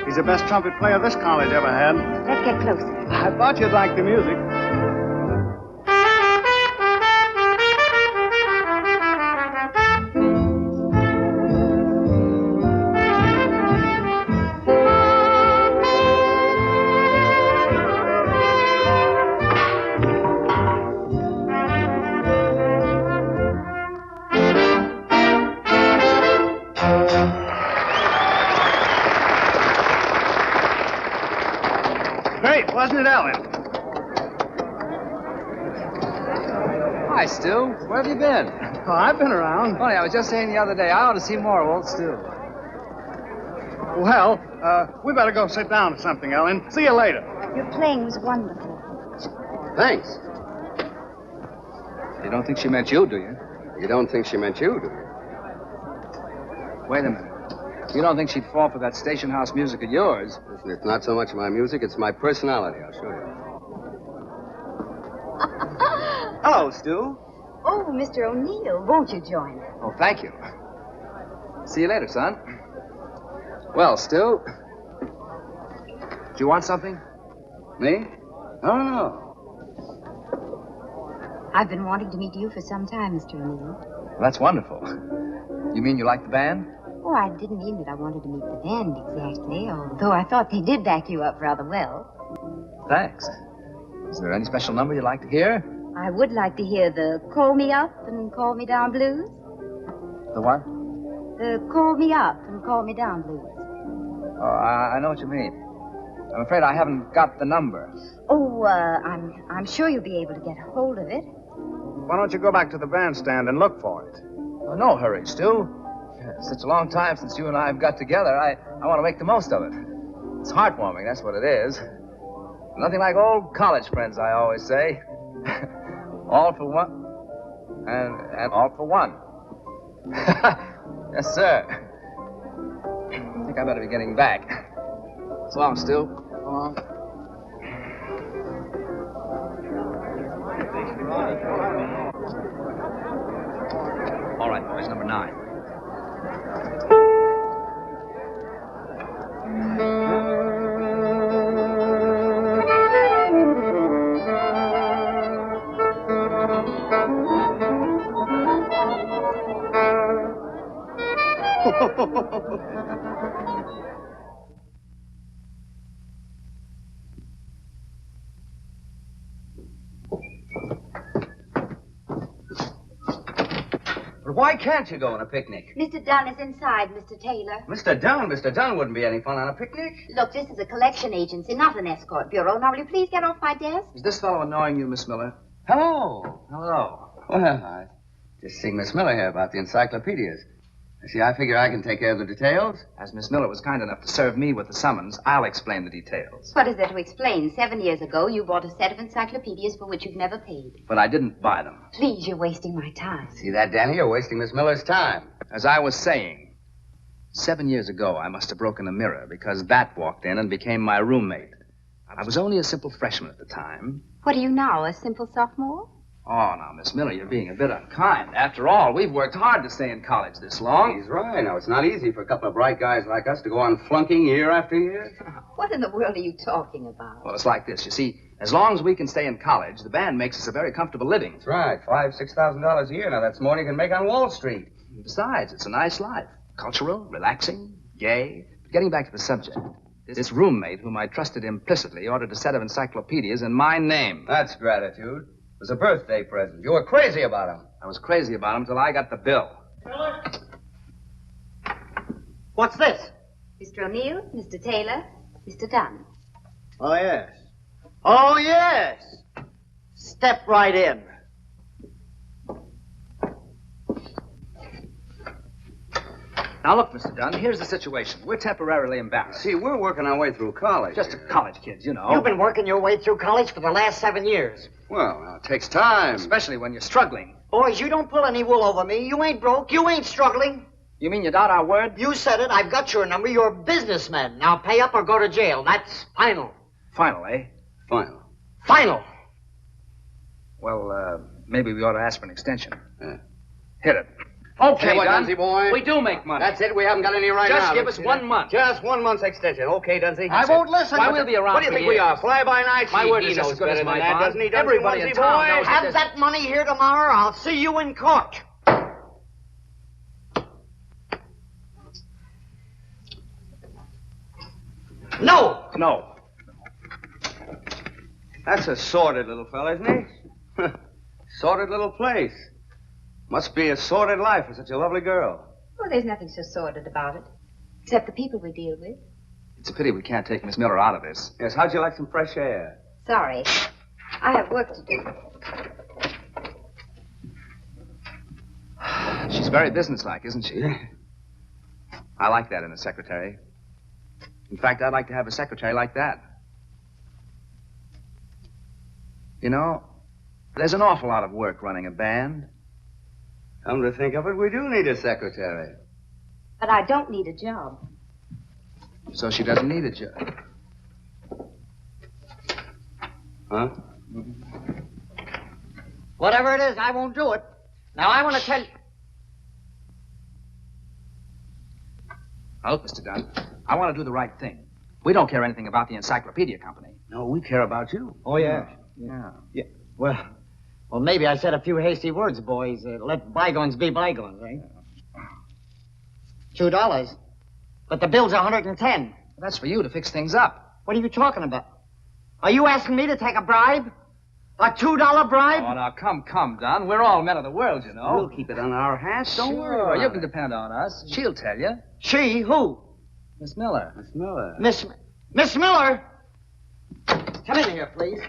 He's the best trumpet player this college ever had. Let's get closer. I thought you'd like the music. Great, wasn't it, Ellen? Hi, Stu. Where have you been? Oh, I've been around. Funny, I was just saying the other day, I ought to see more of old Stu. Well, we better go sit down or something, Ellen. See you later. Your playing was wonderful. Thanks. You don't think she meant you, do you? You don't think she meant you, do you? Wait a minute. You don't think she'd fall for that station house music of yours? Listen, it's not so much my music, it's my personality. I'll show you. Hello, Stu. Oh, Mr. O'Neill, won't you join us? Oh, thank you. See you later, son. Well, Stu, do you want something? Me? No. I've been wanting to meet you for some time, Mr. O'Neill. Well, that's wonderful. You mean you like the band? Oh, I didn't mean that I wanted to meet the band exactly, although I thought they did back you up rather well. Thanks. Is there any special number you'd like to hear? I would like to hear the Call Me Up and Call Me Down blues. The what? The Call Me Up and Call Me Down blues. Oh, I know what you mean. I'm afraid I haven't got the number. Oh, I'm sure you'll be able to get a hold of it. Why don't you go back to the bandstand and look for it? Oh, no hurry, Stu. It's such a long time since you and I have got together. I want to make the most of it. It's heartwarming, that's what it is. Nothing like old college friends, I always say. All for one, and all for one. Yes, sir. I think I better be getting back. So long, Stu. So long. All right, boys, number 9. But why can't you go on a picnic? Mr. Dunn is inside, Mr. Taylor. Mr. Dunn wouldn't be any fun on a picnic. Look, this is a collection agency, not an escort bureau. Now, will you please get off my desk? Is this fellow annoying you, Miss Miller? Hello. Well, I just seen Miss Miller here about the encyclopedias. See, I figure I can take care of the details. As Miss Miller was kind enough to serve me with the summons, I'll explain the details. What is there to explain? 7 years ago, you bought a set of encyclopedias for which you've never paid. But I didn't buy them. Please, you're wasting my time. See that, Danny? You're wasting Miss Miller's time. As I was saying, 7 years ago, I must have broken a mirror because Bat walked in and became my roommate. I was only a simple freshman at the time. What are you now, a simple sophomore? Oh, now, Miss Miller, you're being a bit unkind. After all, we've worked hard to stay in college this long. He's right. Now, it's not easy for a couple of bright guys like us to go on flunking year after year. What in the world are you talking about? Well, it's like this. You see, as long as we can stay in college, the band makes us a very comfortable living. That's right. $5,000-$6,000 a year. Now, that's more than you can make on Wall Street. Besides, it's a nice life. Cultural, relaxing, gay. But getting back to the subject, this roommate, whom I trusted implicitly, ordered a set of encyclopedias in my name. That's gratitude. It was a birthday present. You were crazy about him. I was crazy about him until I got the bill. What's this? Mr. O'Neill, Mr. Taylor, Mr. Dunn. Oh, yes. Oh, yes. Step right in. Now, look, Mr. Dunn, here's the situation. We're temporarily embarrassed. See, we're working our way through college. Just college kids, you know. You've been working your way through college for the last 7 years. Well, now, it takes time. Especially when you're struggling. Boys, you don't pull any wool over me. You ain't broke. You ain't struggling. You mean you doubt our word? You said it. I've got your number. You're a businessman. Now pay up or go to jail. That's final. Final, eh? Final. Final. Well, maybe we ought to ask for an extension. Yeah. Hit it. Okay, Okay, what, Dunn. Dunsey boy? We do make money. That's it. We haven't got any right Just now. give us 1 month. Just 1 month's extension. Okay, Dunsey? I won't listen. Why, we'll be around What do you for think we years. are? Fly-by-night? My word He is just knows as good as better my than that, bond. doesn't he, Dunsey? Everybody in Dunsey town boy? knows Have that money here tomorrow. I'll see you in court. No. No. That's a sordid little fella, isn't he? Sordid little place. Must be a sordid life for such a lovely girl. Well, there's nothing so sordid about it, except the people we deal with. It's a pity we can't take Miss Miller out of this. Yes, how'd you like some fresh air? Sorry. I have work to do. She's very businesslike, isn't she? I like that in a secretary. In fact, I'd like to have a secretary like that. You know, there's an awful lot of work running a band. Come to think of it, we do need a secretary. But I don't need a job. So she doesn't need a job. Huh? Whatever it is, I won't do it. Now, I want to tell you... Now, look, Mr. Dunn, I want to do the right thing. We don't care anything about the encyclopedia company. No, we care about you. Oh, yeah. Yeah. Well, maybe I said a few hasty words, boys. Let bygones be bygones, eh? $2. But the bill's 110. That's for you to fix things up. What are you talking about? Are you asking me to take a bribe? A $2 bribe? Oh, now, come, Dunn. We're all men of the world, you know. We'll keep it on our hats. Don't worry Sure, about you it. can depend on us. She'll tell you. She? Who? Miss Miller. Miss Miller. Miss Miller? Come in here, please.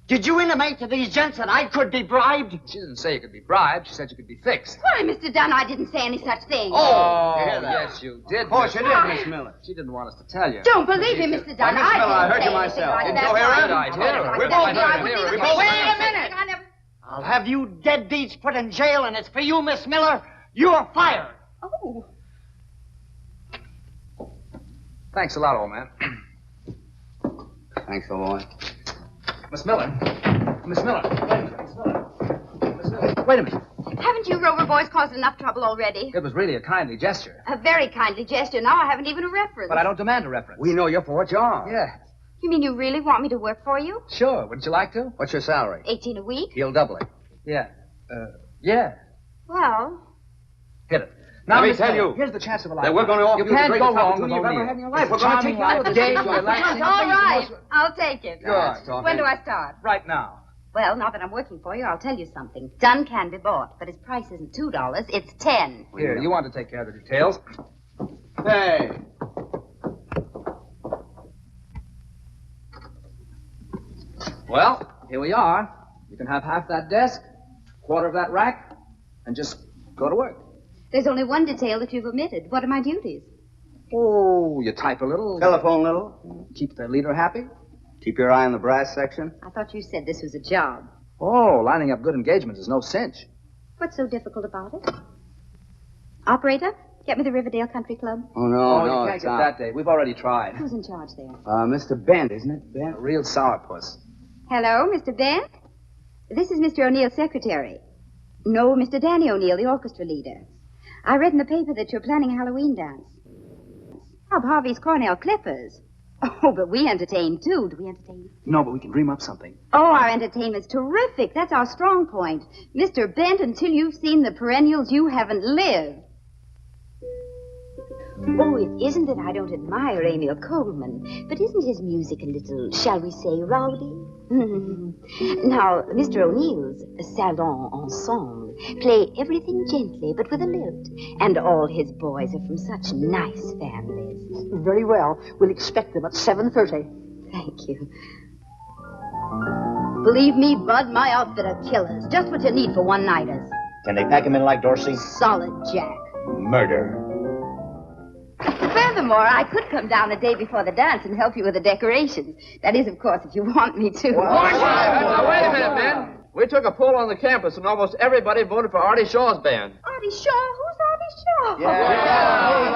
Did you intimate to these gents that I could be bribed? She didn't say you could be bribed. She said you could be fixed. Why, Mr. Dunn, I didn't say any such thing. Oh, you hear that? yes, you did. Of course Miss you did, Miss Miller. She didn't want us to tell you. Don't believe him, Mr. Dunn. Miss Miller, I heard you didn't say myself. anything Didn't like you hear that. it? I did. We both I heard was it. even- We both Wait heard a it. minute. I never... I'll have you deadbeats put in jail, and it's for you, Miss Miller. You're fired. Oh. Thanks a lot, old man. Thanks, old boy. Miss Miller. Miss Miller. Wait a minute. Haven't you Rover boys caused enough trouble already? It was really a kindly gesture. A very kindly gesture. Now I haven't even a reference. But I don't demand a reference. We know you for what you are. Yeah, You mean you really want me to work for you? sure. Wouldn't you like to? What's your salary? 18 a week? He'll double it. Yeah. Yeah. Well, Hit it. Now, Let me Miss tell Miller, you here's the chance of a that lifetime. we're going to offer You you the can't greatest go wrong with opportunity you've ever O'Neill. had in your life. It's We're a gonna charming take you out life, of gay, this. relaxing. all right. I'll take it. Good. When do I start? Right now. Well, now that I'm working for you, I'll tell you something. Dunn can be bought, but his price isn't $2, it's 10. Here, you want to take care of the details. Hey. Well, here we are. You can have half that desk, quarter of that rack, and just go to work. There's only one detail that you've omitted. What are my duties? Oh, you type a little. Telephone little. Keep the leader happy. Keep your eye on the brass section. I thought you said this was a job. Oh, lining up good engagements is no cinch. What's so difficult about it? Operator, get me the Riverdale Country Club. Oh, no, Oh, no, you can't it's get out. that date. We've already tried. Who's in charge there? Mr. Bent, isn't it? A Bent? real sourpuss. Hello, Mr. Bent? This is Mr. O'Neill's secretary. No, Mr. Danny O'Neill, the orchestra leader. I read in the paper that you're planning a Halloween dance. Bob Harvey's Cornell Clippers. Oh, but we entertain, too. Do we entertain? No, but we can dream up something. Oh, our entertainment's terrific. That's our strong point. Mr. Bent, until you've seen the perennials, you haven't lived. Oh, it isn't that I don't admire Emil Coleman, but isn't his music a little, shall we say, rowdy? Now, Mr. O'Neill's Salon Ensemble play everything gently but with a lilt, and all his boys are from such nice families. Very well. We'll expect them at 7:30. Thank you. Believe me, Bud, my outfit are killers. Just what you need for one-nighters. Can they pack him in like Dorsey? Solid Jack. Murder. Furthermore, I could come down the day before the dance and help you with the decorations. That is, of course, if you want me to. Wait a minute, man. We took a poll on the campus, and almost everybody voted for Artie Shaw's band. Artie Shaw? Who's Artie Shaw?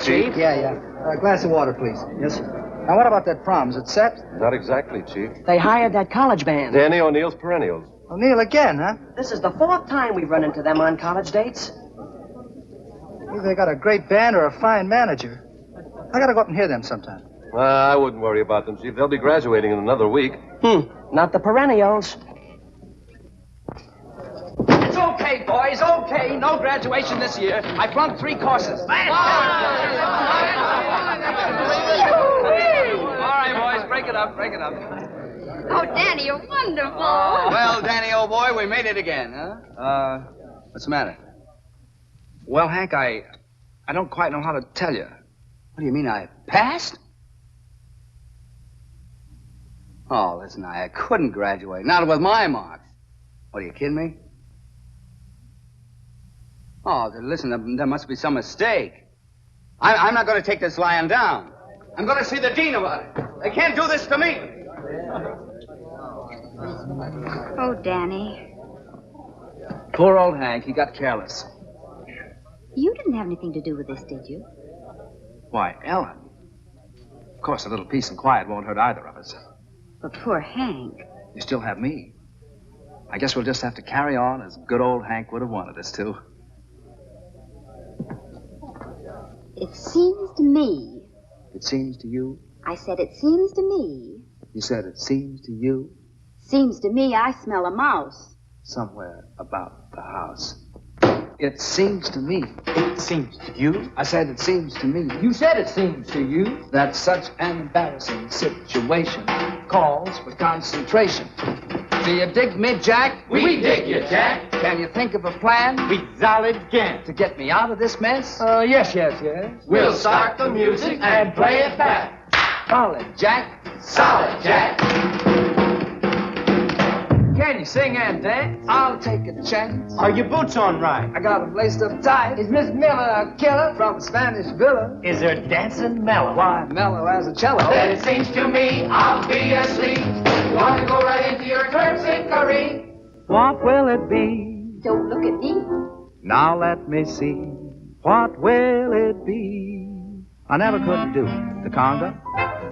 Chief? Yeah. A glass of water, please. Yes, sir. Now, what about that prom? Is it set? Not exactly, Chief. They hired that college band. Danny O'Neill's Perennials. O'Neill again, huh? This is the 4th time we've run into them on college dates. Either they got a great band or a fine manager. I gotta go up and hear them sometime. I wouldn't worry about them, Chief. They'll be graduating in another week. Not the perennials. It's okay, boys, okay. No graduation this year. I flunked 3 courses. All right, boys, break it up. Oh, Danny, you're wonderful. Well, Danny, old boy, we made it again, huh? What's the matter? Well, Hank, I don't quite know how to tell you. What do you mean, I passed? Oh, listen, I couldn't graduate. Not with my marks. What, are you kidding me? Oh, listen, there must be some mistake. I'm not going to take this lying down. I'm going to see the dean about it. They can't do this to me. Oh, Danny. Poor old Hank, he got careless. You didn't have anything to do with this, did you? Why, Ellen. Of course, a little peace and quiet won't hurt either of us. But poor Hank. You still have me. I guess we'll just have to carry on as good old Hank would have wanted us to. It seems to me. It seems to you? I said it seems to me. You said it seems to you? Seems to me I smell a mouse. Somewhere about the house. It seems to me. It seems to you. I said it seems to me. You said it seems to you. That such an embarrassing situation calls for concentration. Do you dig me, Jack? We dig you, Jack. Can you think of a plan? We solid can. To get me out of this mess? Yes. We'll start the music and play it back. Solid, Jack. Solid, Jack. Can you sing and dance? I'll take a chance. Are your boots on right? I got 'em laced up tight. Is Miss Miller a killer from a Spanish villa? Is her dancing mellow? Why, mellow as a cello. Then it seems to me I'll be asleep. You want to go right into your terpsichore? What will it be? Don't look at me. Now let me see. What will it be? I never could do the conga.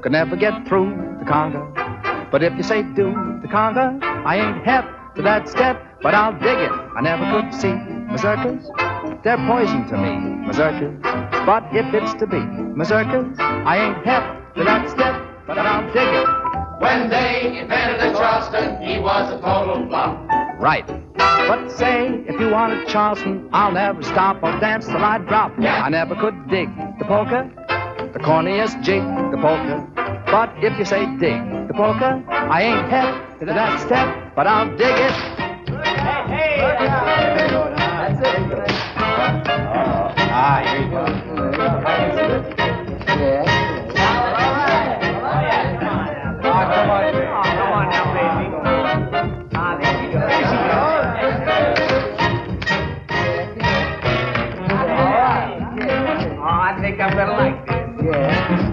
Could never get through the conga. But if you say do the conga, I ain't hep to that step, but I'll dig it. I never could see mazurkas. They're poison to me, mazurkas. But if it's to be mazurkas, I ain't hep to that step, but I'll dig it. When they invented the Charleston, he was a total flop. Right. But say, if you wanted Charleston, I'll never stop or dance till I drop. Yeah. I never could dig the polka, the corniest jig, the polka. But if you say dig the polka, I ain't hep to that step, but I'll dig it. Hey! That's it. Here you go. Come on now, baby. There you go. I think I'm gonna like this. Yeah.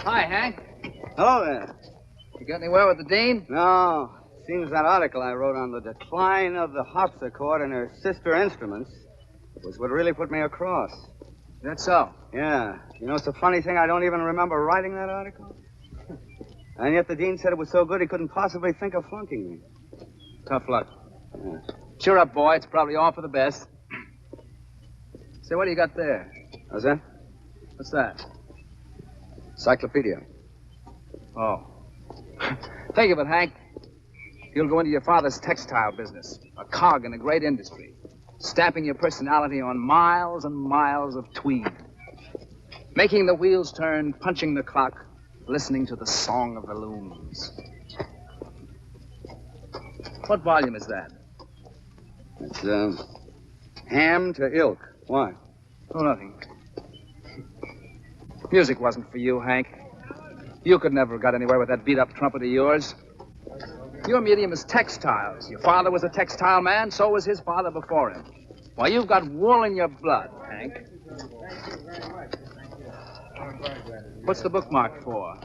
Hi, Hank. Hello there. You got anywhere with the dean? No. Seems that article I wrote on the decline of the harpsichord and her sister instruments was what really put me across. That's so. Yeah. You know, it's a funny thing. I don't even remember writing that article. And yet the dean said it was so good he couldn't possibly think of flunking me. Tough luck. Yeah. Cheer up, boy. It's probably all for the best. Say, what do you got there? How's that? What's that? Encyclopedia. Oh. Think of it, Hank. You'll go into your father's textile business, a cog in a great industry, stamping your personality on miles and miles of tweed, making the wheels turn, punching the clock, listening to the song of the looms. What volume is that? It's, ham to ilk. Why? Oh, nothing. Music wasn't for you, Hank. You could never have got anywhere with that beat-up trumpet of yours. Your medium is textiles. Your father was a textile man, so was his father before him. Why, you've got wool in your blood, Hank. What's the bookmark for?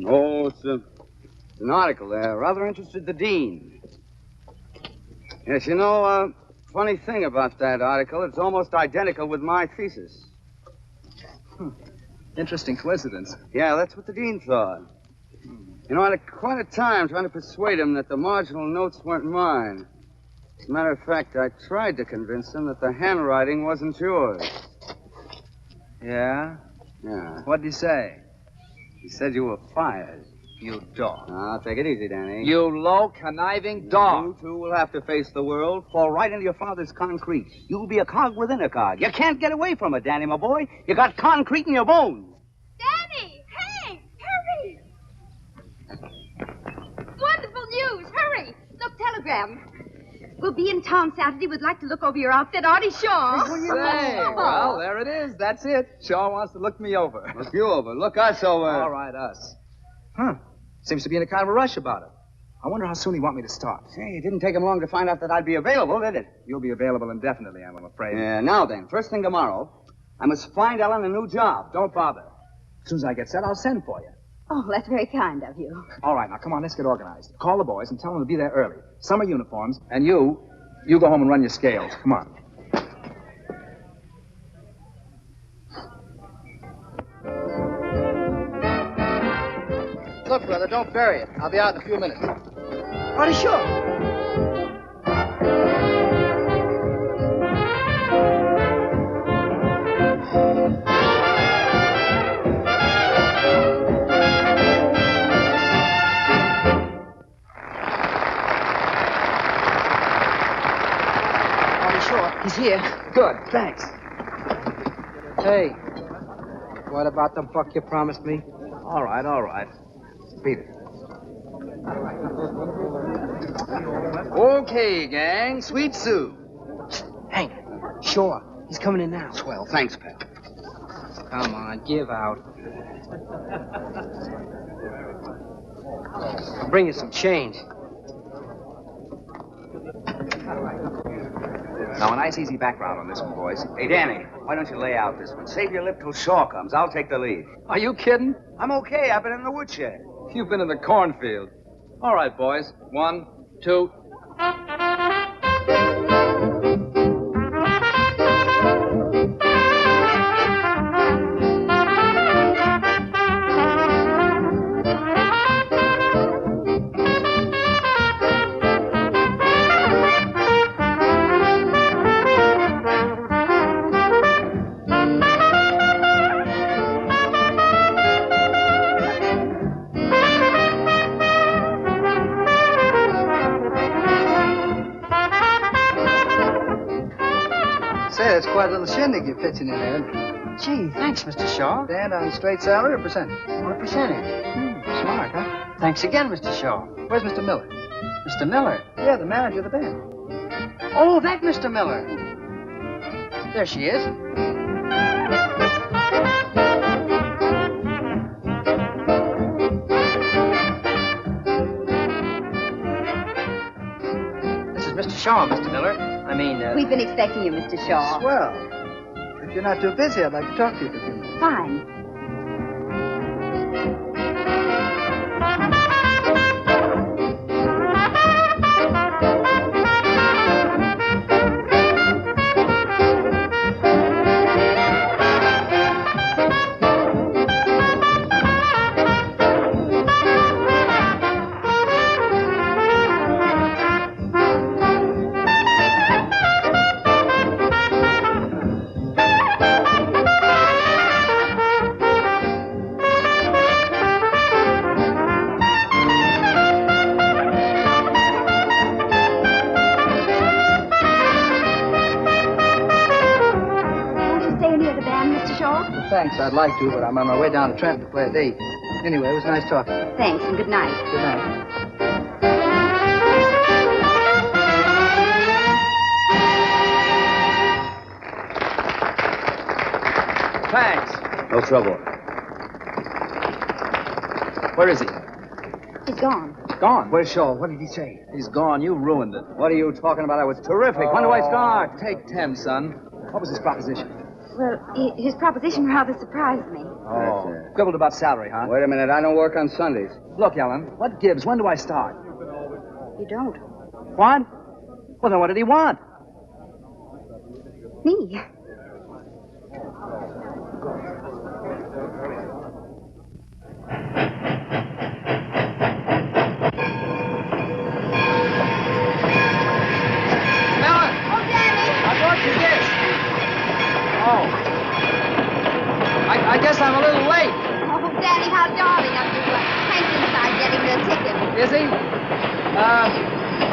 Oh, it's an article there. Rather interested the dean. Yes, you know, funny thing about that article, it's almost identical with my thesis. Interesting coincidence. Yeah, that's what the dean thought. You know, I had quite a time trying to persuade him that the marginal notes weren't mine. As a matter of fact, I tried to convince him that the handwriting wasn't yours. Yeah? Yeah. What'd he say? He said you were fired. You dog. Now, take it easy, Danny. You low, conniving dog. You two will have to face the world, fall right into your father's concrete. You'll be a cog within a cog. You can't get away from it, Danny, my boy. You got concrete in your bones. Danny! Hey! Hurry! Wonderful news! Hurry! Look, telegram. We'll be in town Saturday. We'd like to look over your outfit, Artie Shaw. Say, well, there it is. That's it. Shaw wants to look me over. Look you over. Look us over. All right, us. Huh. Seems to be in a kind of a rush about it. I wonder how soon he want me to start. Hey, it didn't take him long to find out that I'd be available, did it? You'll be available indefinitely, I'm afraid. Yeah, now then, first thing tomorrow, I must find Ellen a new job. Don't bother. As soon as I get set, I'll send for you. Oh, that's very kind of you. All right, now come on, let's get organized. Call the boys and tell them to be there early. Summer uniforms, and you go home and run your scales. Come on. Look, brother, don't bury it. I'll be out in a few minutes. Artie Shaw. He's here. Good, thanks. Hey, what about the buck you promised me? All right, all right. Beat it. Okay, gang. Sweet Sue. Hank, Shaw, he's coming in now. Swell. Thanks, pal. Come on, give out. I'll bring you some change. Now, a nice, easy background on this one, boys. Hey, Danny, why don't you lay out this one? Save your lip till Shaw comes. I'll take the lead. Are you kidding? I'm okay. I've been in the woodshed. You've been in the cornfield. All right, boys. 1, 2. It's quite a little shindig you're pitching in there. Gee, thanks, Mr. Shaw. Stand on straight salary or percentage? On a percentage. Smart, huh? Thanks again, Mr. Shaw. Where's Mr. Miller? Mr. Miller? Yeah, the manager of the band. Oh, that Mr. Miller. There she is. This is Mr. Shaw, Mr. Miller. We've been expecting you, Mr. Shaw. Well, if you're not too busy, I'd like to talk to you for a few minutes. Fine. Thanks, I'd like to, but I'm on my way down to Trenton to play at 8. Anyway, it was nice talking. Thanks, and good night. Good night. Thanks. No trouble. Where is he? He's gone. Gone. Where's Shaw? What did he say? He's gone. You ruined it. What are you talking about? I was terrific. When do I start? Take 10, son. What was his proposition? Well, his proposition rather surprised me. Oh. Quibbled about salary, huh? Wait a minute. I don't work on Sundays. Look, Ellen, what gives? When do I start? You don't. What? Well, then what did he want? Me. I guess I'm a little late. Oh, Danny, how darling of you. Hank's inside getting the ticket. Is he?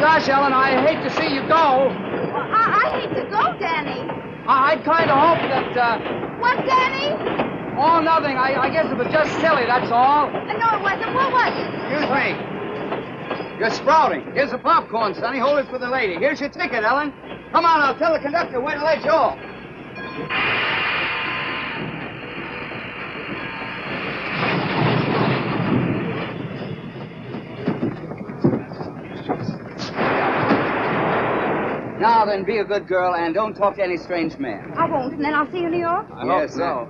Gosh, Ellen, I hate to see you go. Well, I hate to go, Danny. I'd kind of hoped that, What, Danny? Oh, nothing. I guess it was just silly, that's all. No, it wasn't. What was it? Excuse me. You're sprouting. Here's the popcorn, Sonny. Hold it for the lady. Here's your ticket, Ellen. Come on, I'll tell the conductor where to let you off. Now then, be a good girl and don't talk to any strange man. I won't, and then I'll see you in New York. I hope so.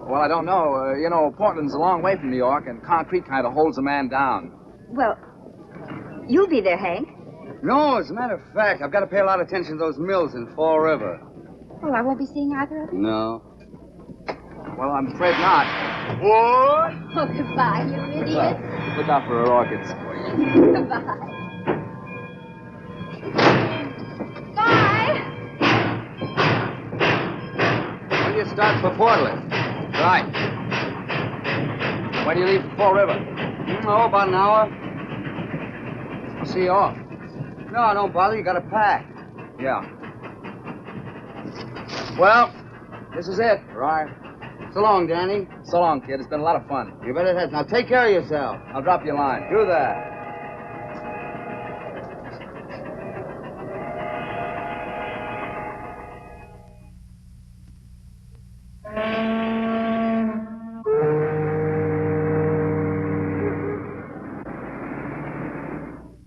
Well, I don't know. Portland's a long way from New York, and concrete kind of holds a man down. Well, you'll be there, Hank. No, as a matter of fact, I've got to pay a lot of attention to those mills in Fall River. Well, I won't be seeing either of you. No. Well, I'm afraid not. What? Oh, goodbye, you idiot. Look out for her orchids. Goodbye. Bye. When do you start for Portland? Right. When do you leave for Fall River? Oh, about an hour. I'll see you off. No, don't bother. You got to pack. Yeah. Well, this is it. Right. So long, Danny. So long, kid. It's been a lot of fun. You bet it has. Now take care of yourself. I'll drop you a line. Do that.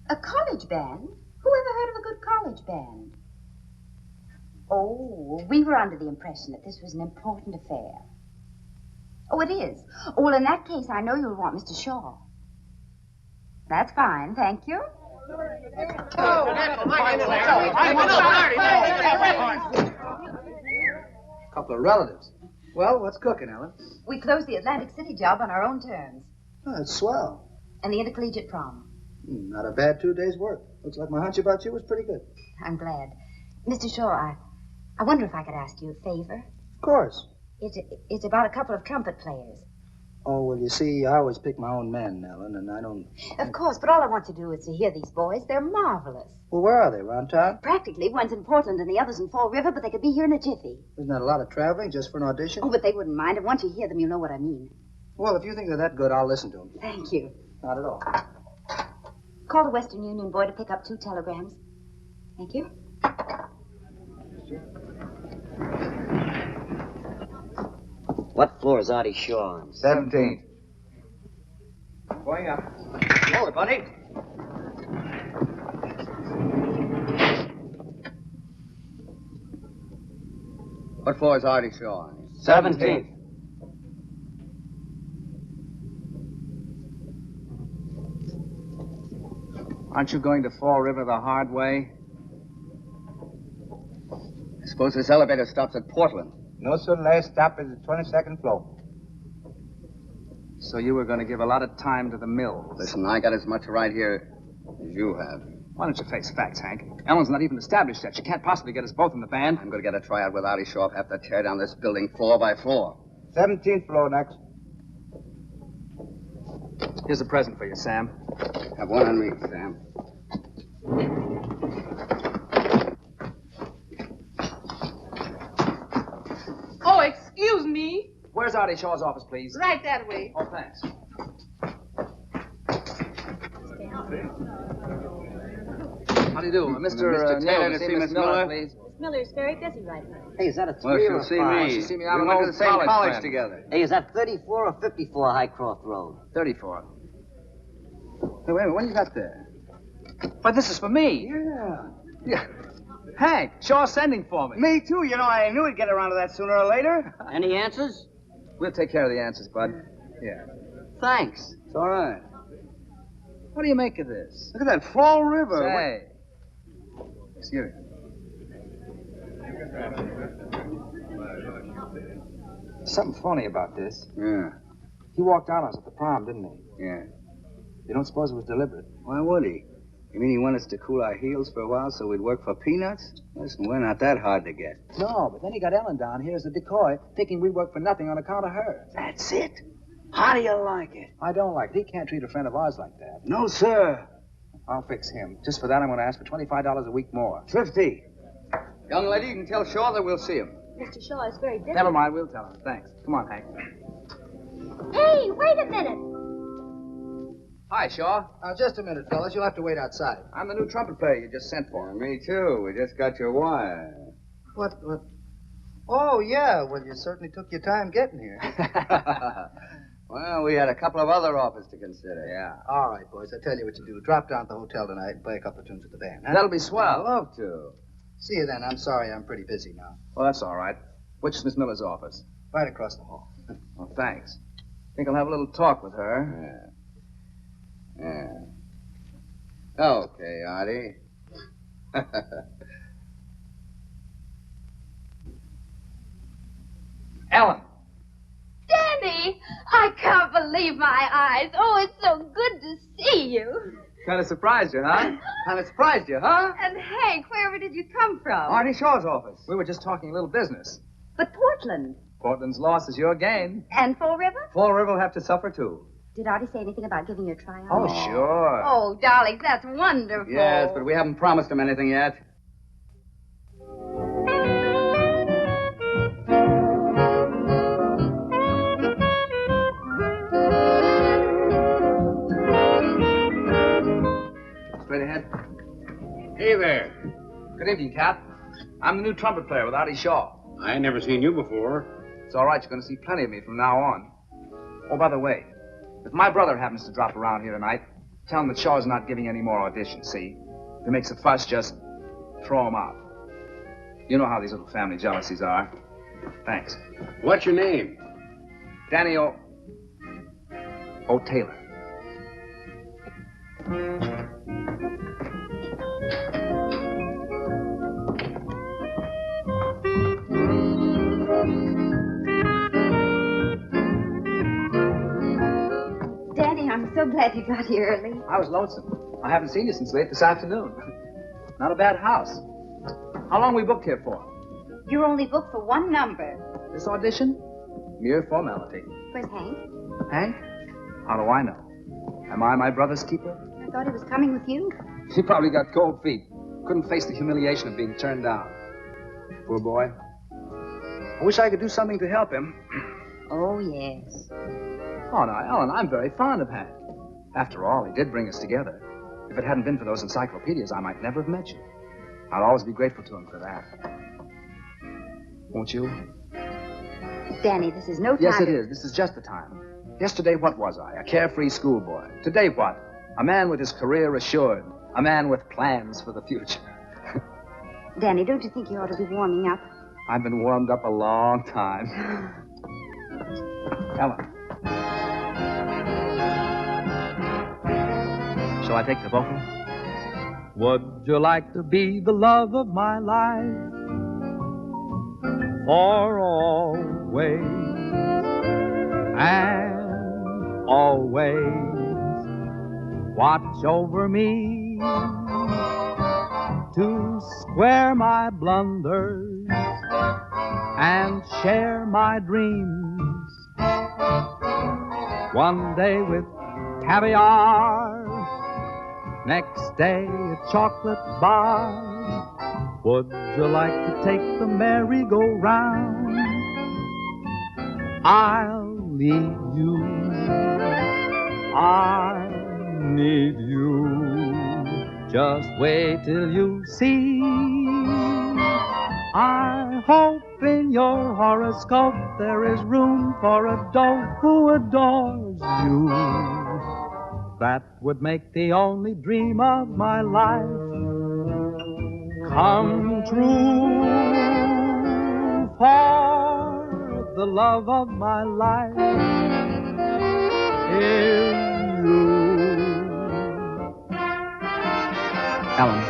A college band? Who ever heard of a good college band? Oh, we were under the impression that this was an important affair. Oh, it is. Oh, well, in that case, I know you'll want Mr. Shaw. That's fine, thank you. Couple of relatives. Well, what's cooking, Ellen? We closed the Atlantic City job on our own terms. Oh, that's swell. And the intercollegiate prom. Not a bad 2 days' work. Looks like my hunch about you was pretty good. I'm glad. Mr. Shaw, I wonder if I could ask you a favor. Of course. It's about a couple of trumpet players. Oh, well, you see, I always pick my own men, Ellen, and I don't... Of course, but all I want to do is to hear these boys. They're marvelous. Well, where are they, around town? Practically. One's in Portland and the other's in Fall River, but they could be here in a jiffy. Isn't that a lot of traveling just for an audition? Oh, but they wouldn't mind. And once you hear them, you'll know what I mean. Well, if you think they're that good, I'll listen to them. Thank you. Not at all. Call the Western Union boy to pick up 2 telegrams. Thank you. What floor is Artie Shaw on? 17th. Going up. Hold it, buddy. What floor is Artie Shaw on? 17th. Aren't you going to Fall River the hard way? I suppose this elevator stops at Portland. No, sir. Last stop is the 22nd floor. So you were going to give a lot of time to the mills. Listen, I got as much right here as you have. Why don't you face facts, Hank? Ellen's not even established yet. She can't possibly get us both in the band. I'm going to get a tryout with Artie Shaw. Have to tear down this building floor by floor. 17th floor next. Here's a present for you, Sam. Have one on me, Sam. Oh, excuse me. Where's Artie Shaw's office, please? Right that way. Oh, thanks. How do you do? Mr. Taylor to see Miss Miller, please. Miss Miller's very busy right now. Hey, is that a Well, 3 she'll or a see 5? me. She'll see me. We I'm an went to old the same college friend. together. Hey, is that 34 or 54 Highcroft Road? 34. Hey, wait a minute. What do you got there? Why, this is for me. Yeah. Hank, Shaw's sending for me. Me too. You know, I knew he'd get around to that sooner or later. Any answers? We'll take care of the answers, bud. Here. Thanks. It's all right. What do you make of this? Look at that Fall River. Say. Excuse me. There's something funny about this. Yeah. He walked out on us at the prom, didn't he? Yeah. You don't suppose it was deliberate? Why would he? You mean he wanted us to cool our heels for a while so we'd work for peanuts? Listen, we're not that hard to get. No, but then he got Ellen down here as a decoy, thinking we'd work for nothing on account of her. That's it. How do you like it? I don't like it. He can't treat a friend of ours like that. No, sir. I'll fix him. Just for that, I'm going to ask for $25 a week more. 50. Young lady, you can tell Shaw that we'll see him. Mr. Shaw is very busy. Never mind, we'll tell him. Thanks. Come on, Hank. Hey, wait a minute. Hi, Shaw. Just a minute, fellas. You'll have to wait outside. I'm the new trumpet player you just sent for. Me too. We just got your wire. What? Oh, yeah. Well, you certainly took your time getting here. Well, we had a couple of other offers to consider. Yeah. All right, boys. I tell you what you do. Drop down at the hotel tonight and play a couple of tunes with the band. Huh? That'll be swell. I'd love to. See you then. I'm sorry. I'm pretty busy now. Well, that's all right. Which is Miss Miller's office? Right across the hall. Well, thanks. Think I'll have a little talk with her. Yeah. Okay, Artie. Ellen. Danny! I can't believe my eyes. Oh, it's so good to see you. Kind of surprised you, huh? Kind of surprised you, huh? And Hank, wherever did you come from? Artie Shaw's office. We were just talking a little business. But Portland. Portland's loss is your gain. And Fall River? Fall River will have to suffer, too. Did Artie say anything about giving you a tryout? Oh, sure. Oh, darlings, that's wonderful. Yes, but we haven't promised him anything yet. Straight ahead. Hey there. Good evening, Cap. I'm the new trumpet player with Artie Shaw. I ain't never seen you before. It's all right. You're going to see plenty of me from now on. Oh, by the way, if my brother happens to drop around here tonight, tell him that Shaw's not giving any more auditions, see? If he makes a fuss, just throw him out. You know how these little family jealousies are. Thanks. What's your name? Danny O. Taylor. Danny, I'm so glad you got here early. I was lonesome. I haven't seen you since late this afternoon. Not a bad house. How long we booked here for? You're only booked for one number. This audition? Mere formality. Where's Hank? Hank? How do I know? Am I my brother's keeper? I thought he was coming with you. He probably got cold feet. Couldn't face the humiliation of being turned down. Poor boy. I wish I could do something to help him. Oh, yes. Oh, now, Ellen, I'm very fond of Hank. After all, he did bring us together. If it hadn't been for those encyclopedias, I might never have met you. I'll always be grateful to him for that. Won't you? Danny, this is no time. Yes, it is. This is just the time. Yesterday, what was I? A carefree schoolboy. Today, what? A man with his career assured. A man with plans for the future. Danny, don't you think you ought to be warming up? I've been warmed up a long time. Ellen. Shall I take the vocal? Would you like to be the love of my life for always and always? Watch over me to square my blunders and share my dreams. One day with caviar, next day a chocolate bar. Would you like to take the merry-go-round? I'll lead you. I need you. Just wait till you see. I hope in your horoscope there is room for a dope who adores you. That would make the only dream of my life come true. For the love of my life is you. Ellen.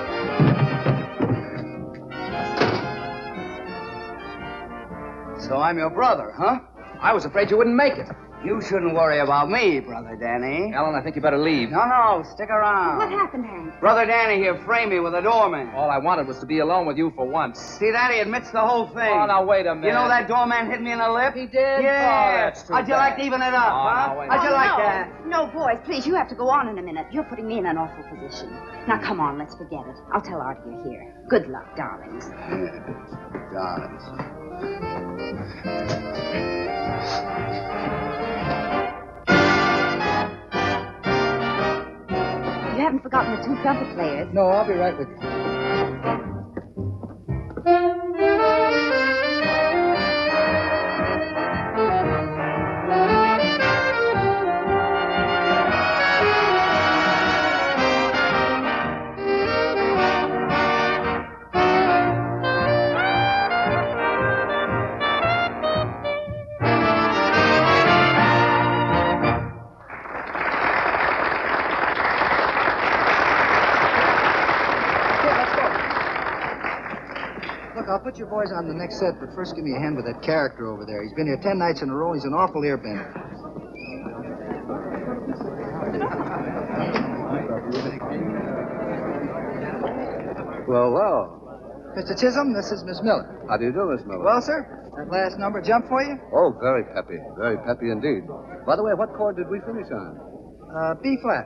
So I'm your brother, huh? I was afraid you wouldn't make it. You shouldn't worry about me, Brother Danny. Ellen, I think you better leave. No, stick around. What happened, Hank? Brother Danny here framed me with a doorman. All I wanted was to be alone with you for once. See that? He admits the whole thing. Oh, now, wait a minute. You know that doorman hit me in the lip? He did? Yeah. Oh, that's too How'd you bad. like to even it up, huh? No, wait. How'd you like no. that? No, boys, please, you have to go on in a minute. You're putting me in an awful position. Now, come on, let's forget it. I'll tell Artie you're here. Good luck, darlings. Darlings. You haven't forgotten the 2 trumpet players. No, I'll be right with you. Look, I'll put your boys on the next set, but first give me a hand with that character over there. He's been here 10 nights in a row. He's an awful earbender. Well. Mr. Chisholm, this is Miss Miller. How do you do, Miss Miller? Well, sir, that last number jump for you? Oh, very peppy. Very peppy indeed. By the way, what chord did we finish on? B flat.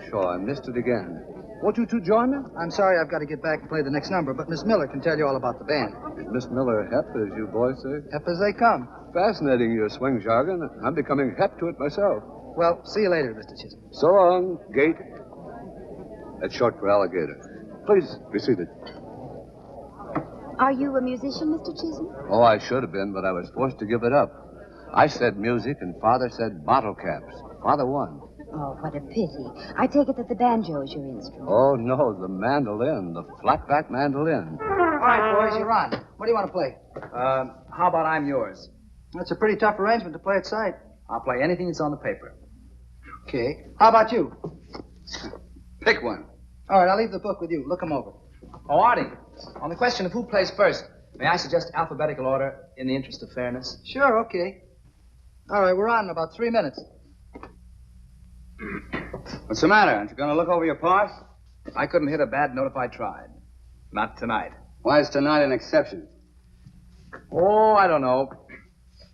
Sure, I missed it again. Won't you two join me? I'm sorry I've got to get back and play the next number, but Miss Miller can tell you all about the band. Is Miss Miller hep, as you boys say? Hep as they come. Fascinating, your swing jargon. I'm becoming hep to it myself. Well, see you later, Mr. Chisholm. So long, Gate. That's short for alligator. Please, be seated. Are you a musician, Mr. Chisholm? Oh, I should have been, but I was forced to give it up. I said music, and Father said bottle caps. Father won. Oh, what a pity. I take it that the banjo is your instrument. Oh, no, the mandolin, the flat-back mandolin. All right, boys, you're on. What do you want to play? How about I'm yours? That's a pretty tough arrangement to play at sight. I'll play anything that's on the paper. Okay. How about you? Pick one. All right, I'll leave the book with you. Look them over. Oh, Artie, on the question of who plays first, may I suggest alphabetical order in the interest of fairness? Sure, okay. All right, we're on in about 3 minutes. What's the matter? Aren't you going to look over your parts? I couldn't hit a bad note if I tried. Not tonight. Why is tonight an exception? Oh, I don't know.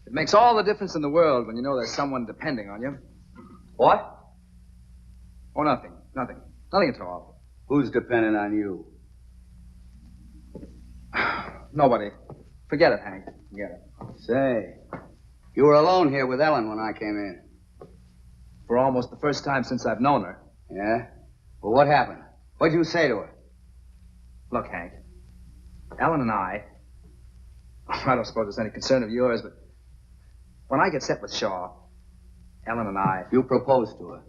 It makes all the difference in the world when you know there's someone depending on you. What? Oh, nothing. Nothing. Nothing at all. Who's dependent on you? Nobody. Forget it, Hank. Forget it. Say, you were alone here with Ellen when I came in. For almost the first time since I've known her. Yeah? Well, what happened? What'd you say to her? Look, Hank. Ellen and I don't suppose it's any concern of yours, but when I get set with Shaw, Ellen and I... You proposed to her.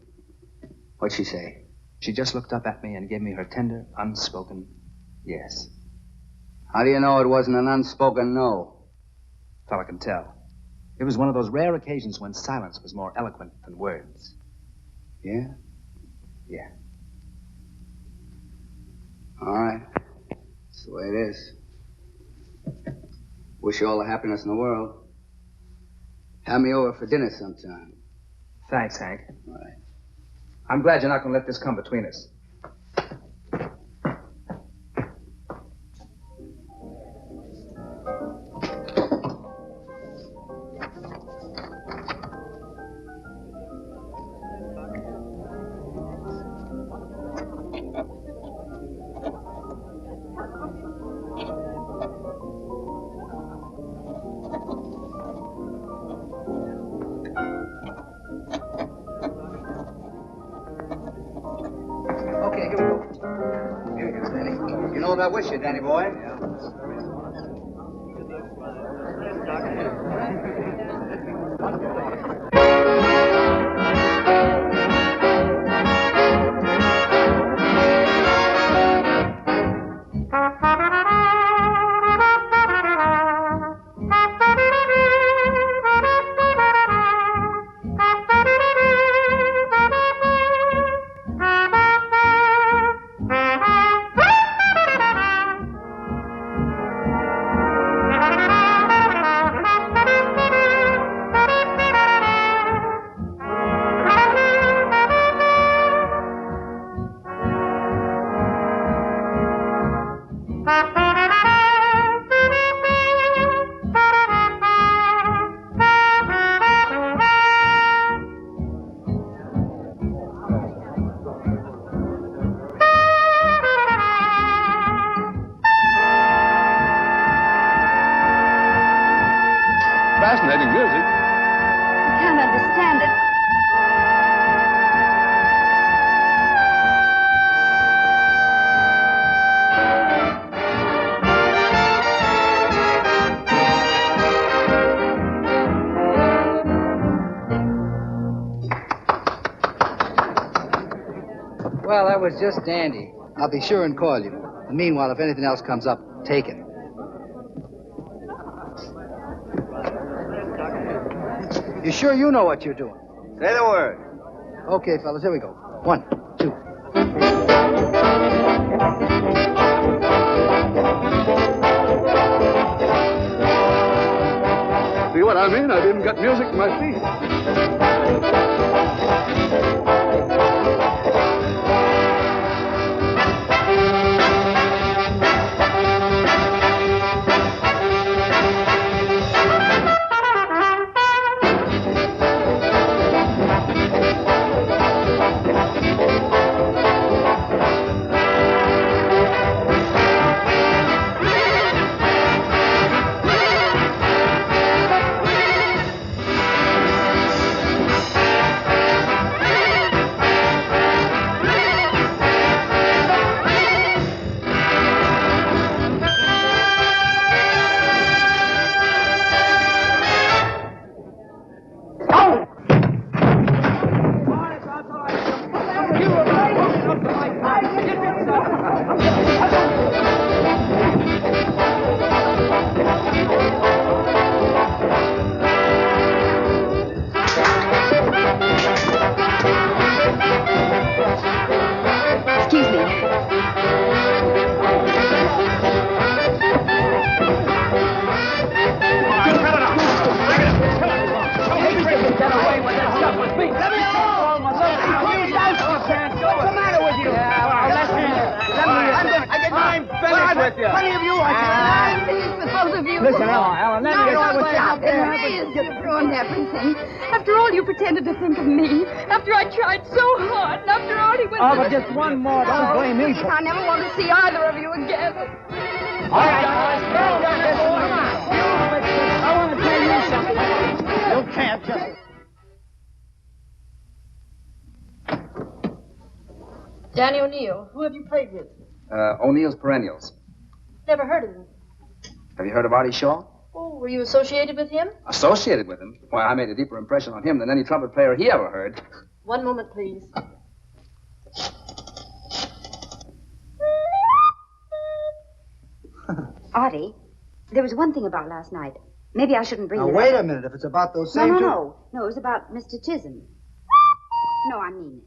What'd she say? She just looked up at me and gave me her tender, unspoken yes. How do you know it wasn't an unspoken no? Fella can tell. It was one of those rare occasions when silence was more eloquent than words. Yeah? Yeah. All right. That's the way it is. Wish you all the happiness in the world. Have me over for dinner sometime. Thanks, Hank. All right. I'm glad you're not going to let this come between us. Okay, here we go. Here you go, Danny. You know what I wish you, Danny boy? was just dandy. I'll be sure and call you. And meanwhile, if anything else comes up, take it. You sure you know what you're doing? Say the word. Okay, fellas, here we go. 1, 2. See what I mean? I've even got music in my feet. After all you pretended to think of me, after I tried so hard, and after all he went Oh, but just one more. Don't blame me. I never want to see either of you again. All right, I want to tell you something. You can't just... Danny O'Neill, who have you played with? O'Neill's Perennials. Never heard of him. Have you heard of Artie Shaw? Oh, were you associated with him? Associated with him? Why, I made a deeper impression on him than any trumpet player he ever heard. One moment, please. Artie, there was one thing about last night. Maybe I shouldn't bring Now, it wait up. a minute. If it's about those No, same no, two... no. No, it was about Mr. Chisholm. No, I mean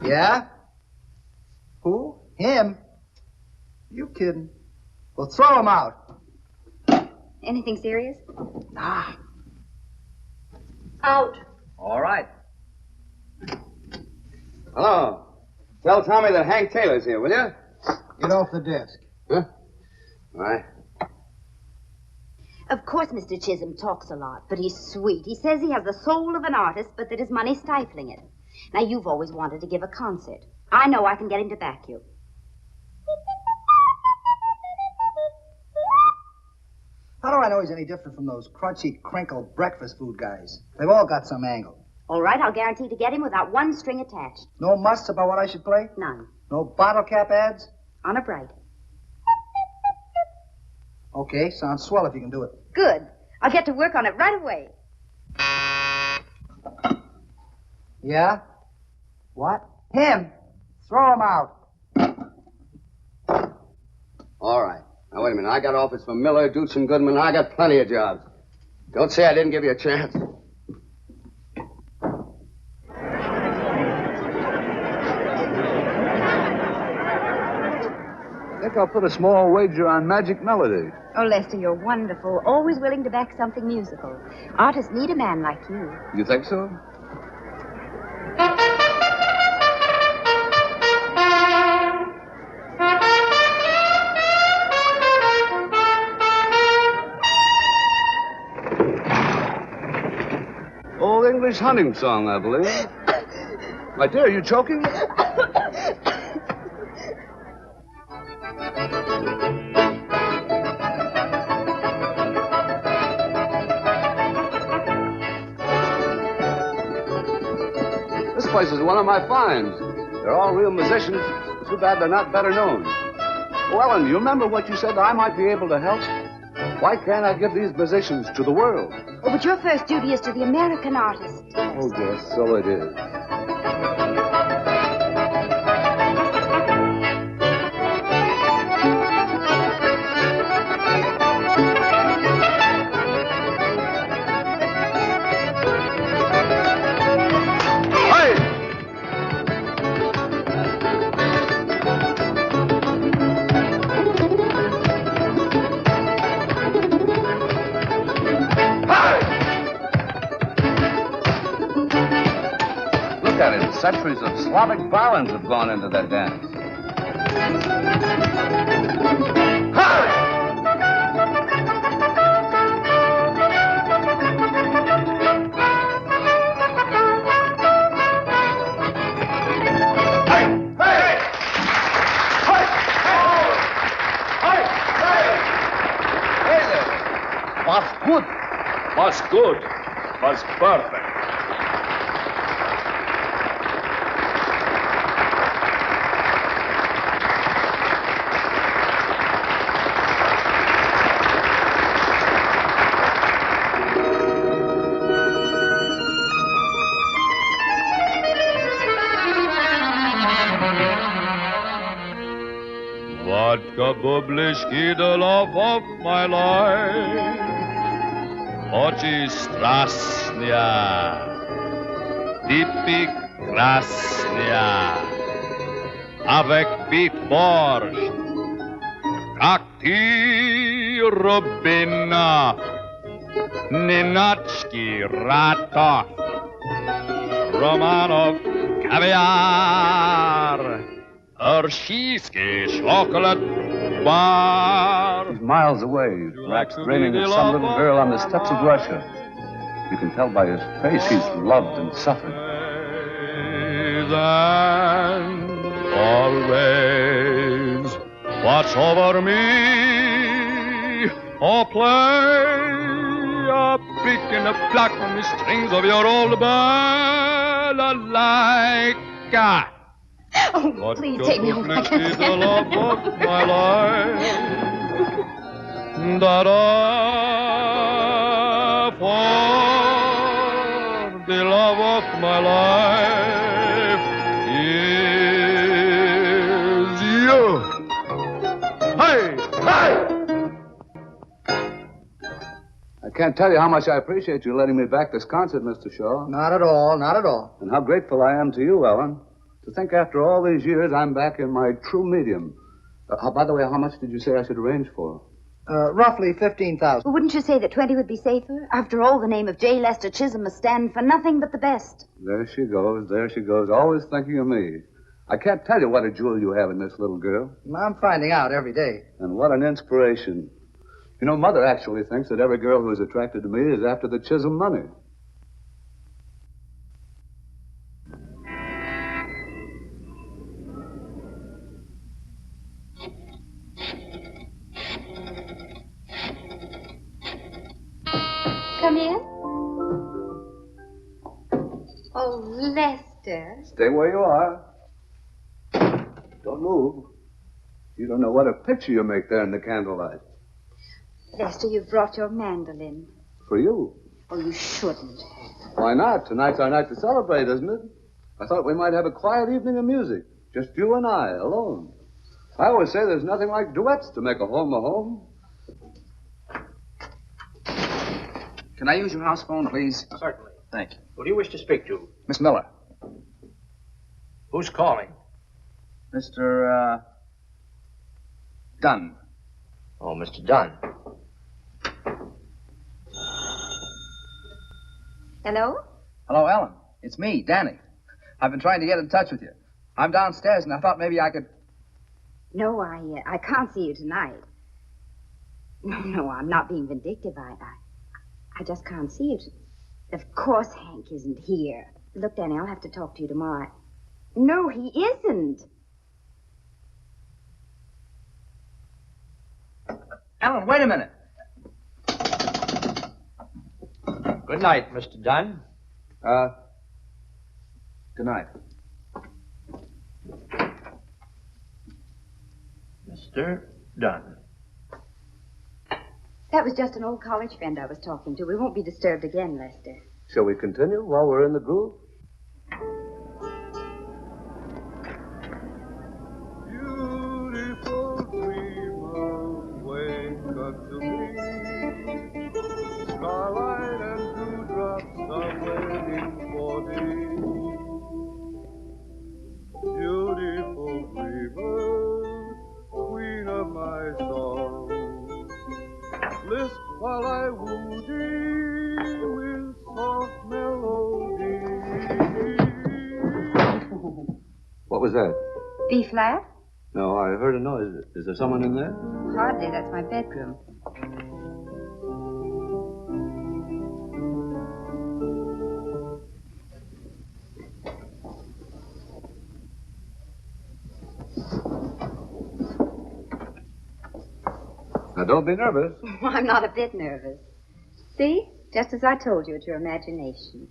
it. Yeah? Who? Him? You kidding? Well, throw him out. Anything serious? Ah. Out. All right. Hello. Tell Tommy that Hank Taylor's here, will you? Get off the desk. Huh? All right. Of course, Mr. Chisholm talks a lot, but he's sweet. He says he has the soul of an artist, but that his money's stifling it. Now, you've always wanted to give a concert. I know I can get him to back you. How do I know he's any different from those crunchy, crinkle breakfast food guys? They've all got some angle. All right, I'll guarantee to get him without one string attached. No musts about what I should play? None. No bottle cap ads? On a bright. Okay, sounds swell if you can do it. Good. I'll get to work on it right away. Yeah? What? Him? Throw him out. All right. Now, wait a minute. I got offers from Miller, Dutch, and Goodman. I got plenty of jobs. Don't say I didn't give you a chance. I think I'll put a small wager on Magic Melody. Oh, Lester, you're wonderful. Always willing to back something musical. Artists need a man like you. You think so? Old English hunting song, I believe. My dear, are you choking? This place is one of my finds. They're all real musicians. Too bad they're not better known. Oh, Ellen, you remember what you said I might be able to help? Why can't I give these musicians to the world? but your first duty is to the American artist. Oh, yes, so it is. Centuries of Slavic violins have gone into that dance. Was good. Was good. Was perfect. Vodka bubliški, the love of my life. Oči strasnja, typy krasnja, avec bit borscht, как ty rubina, ninački ratov, Romanov caviar, Hershey's chocolate bar. He's miles away, perhaps dreaming of some little girl on the steppes of Russia. You can tell by his face he's loved and suffered. And always watch over me, or play a pick and a pluck on the strings of your old balalaika. Oh, please take me home. I can't The love of my life, that I for the love of my life is you. Hey, hey! I can't tell you how much I appreciate you letting me back this concert, Mr. Shaw. Not at all, not at all. And how grateful I am to you, Ellen. To think after all these years I'm back in my true medium. By the way, how much did you say I should arrange for? Roughly 15,000. Well, wouldn't you say that 20 would be safer? After all, the name of J. Lester Chisholm must stand for nothing but the best. There she goes, always thinking of me. I can't tell you what a jewel you have in this little girl. I'm finding out every day. And what an inspiration. You know, Mother actually thinks that every girl who is attracted to me is after the Chisholm money. Come in. Oh, Lester. Stay where you are. Don't move. You don't know what a picture you make there in the candlelight. Lester, you've brought your mandolin. For you. Oh, you shouldn't. Why not? Tonight's our night to celebrate, isn't it? I thought we might have a quiet evening of music. Just you and I, alone. I always say there's nothing like duets to make a home a home. Can I use your house phone, please? Certainly. Thank you. Who do you wish to speak to? Miss Miller. Who's calling? Mr. Dunn. Oh, Mr. Dunn. Hello? Hello, Ellen. It's me, Danny. I've been trying to get in touch with you. I'm downstairs, and I thought maybe I could... No, I can't see you tonight. No, I'm not being vindictive. I just can't see you. Of course Hank isn't here. Look, Danny, I'll have to talk to you tomorrow. No, he isn't. Ellen, wait a minute. Good night, Mr. Dunn. Good night. Mr. Dunn. That was just an old college friend I was talking to. We won't be disturbed again, Lester. Shall we continue while we're in the groove? Beautiful dreamer, wake up to me. Starlight and dewdrops are waiting for thee. Beautiful dreamer, queen of my song, list while I woo thee with soft melody. What was that? B flat? No, I heard a noise. Is there someone in there? Hardly. That's my bedroom. Now, don't be nervous. I'm not a bit nervous. See? Just as I told you, it's your imagination.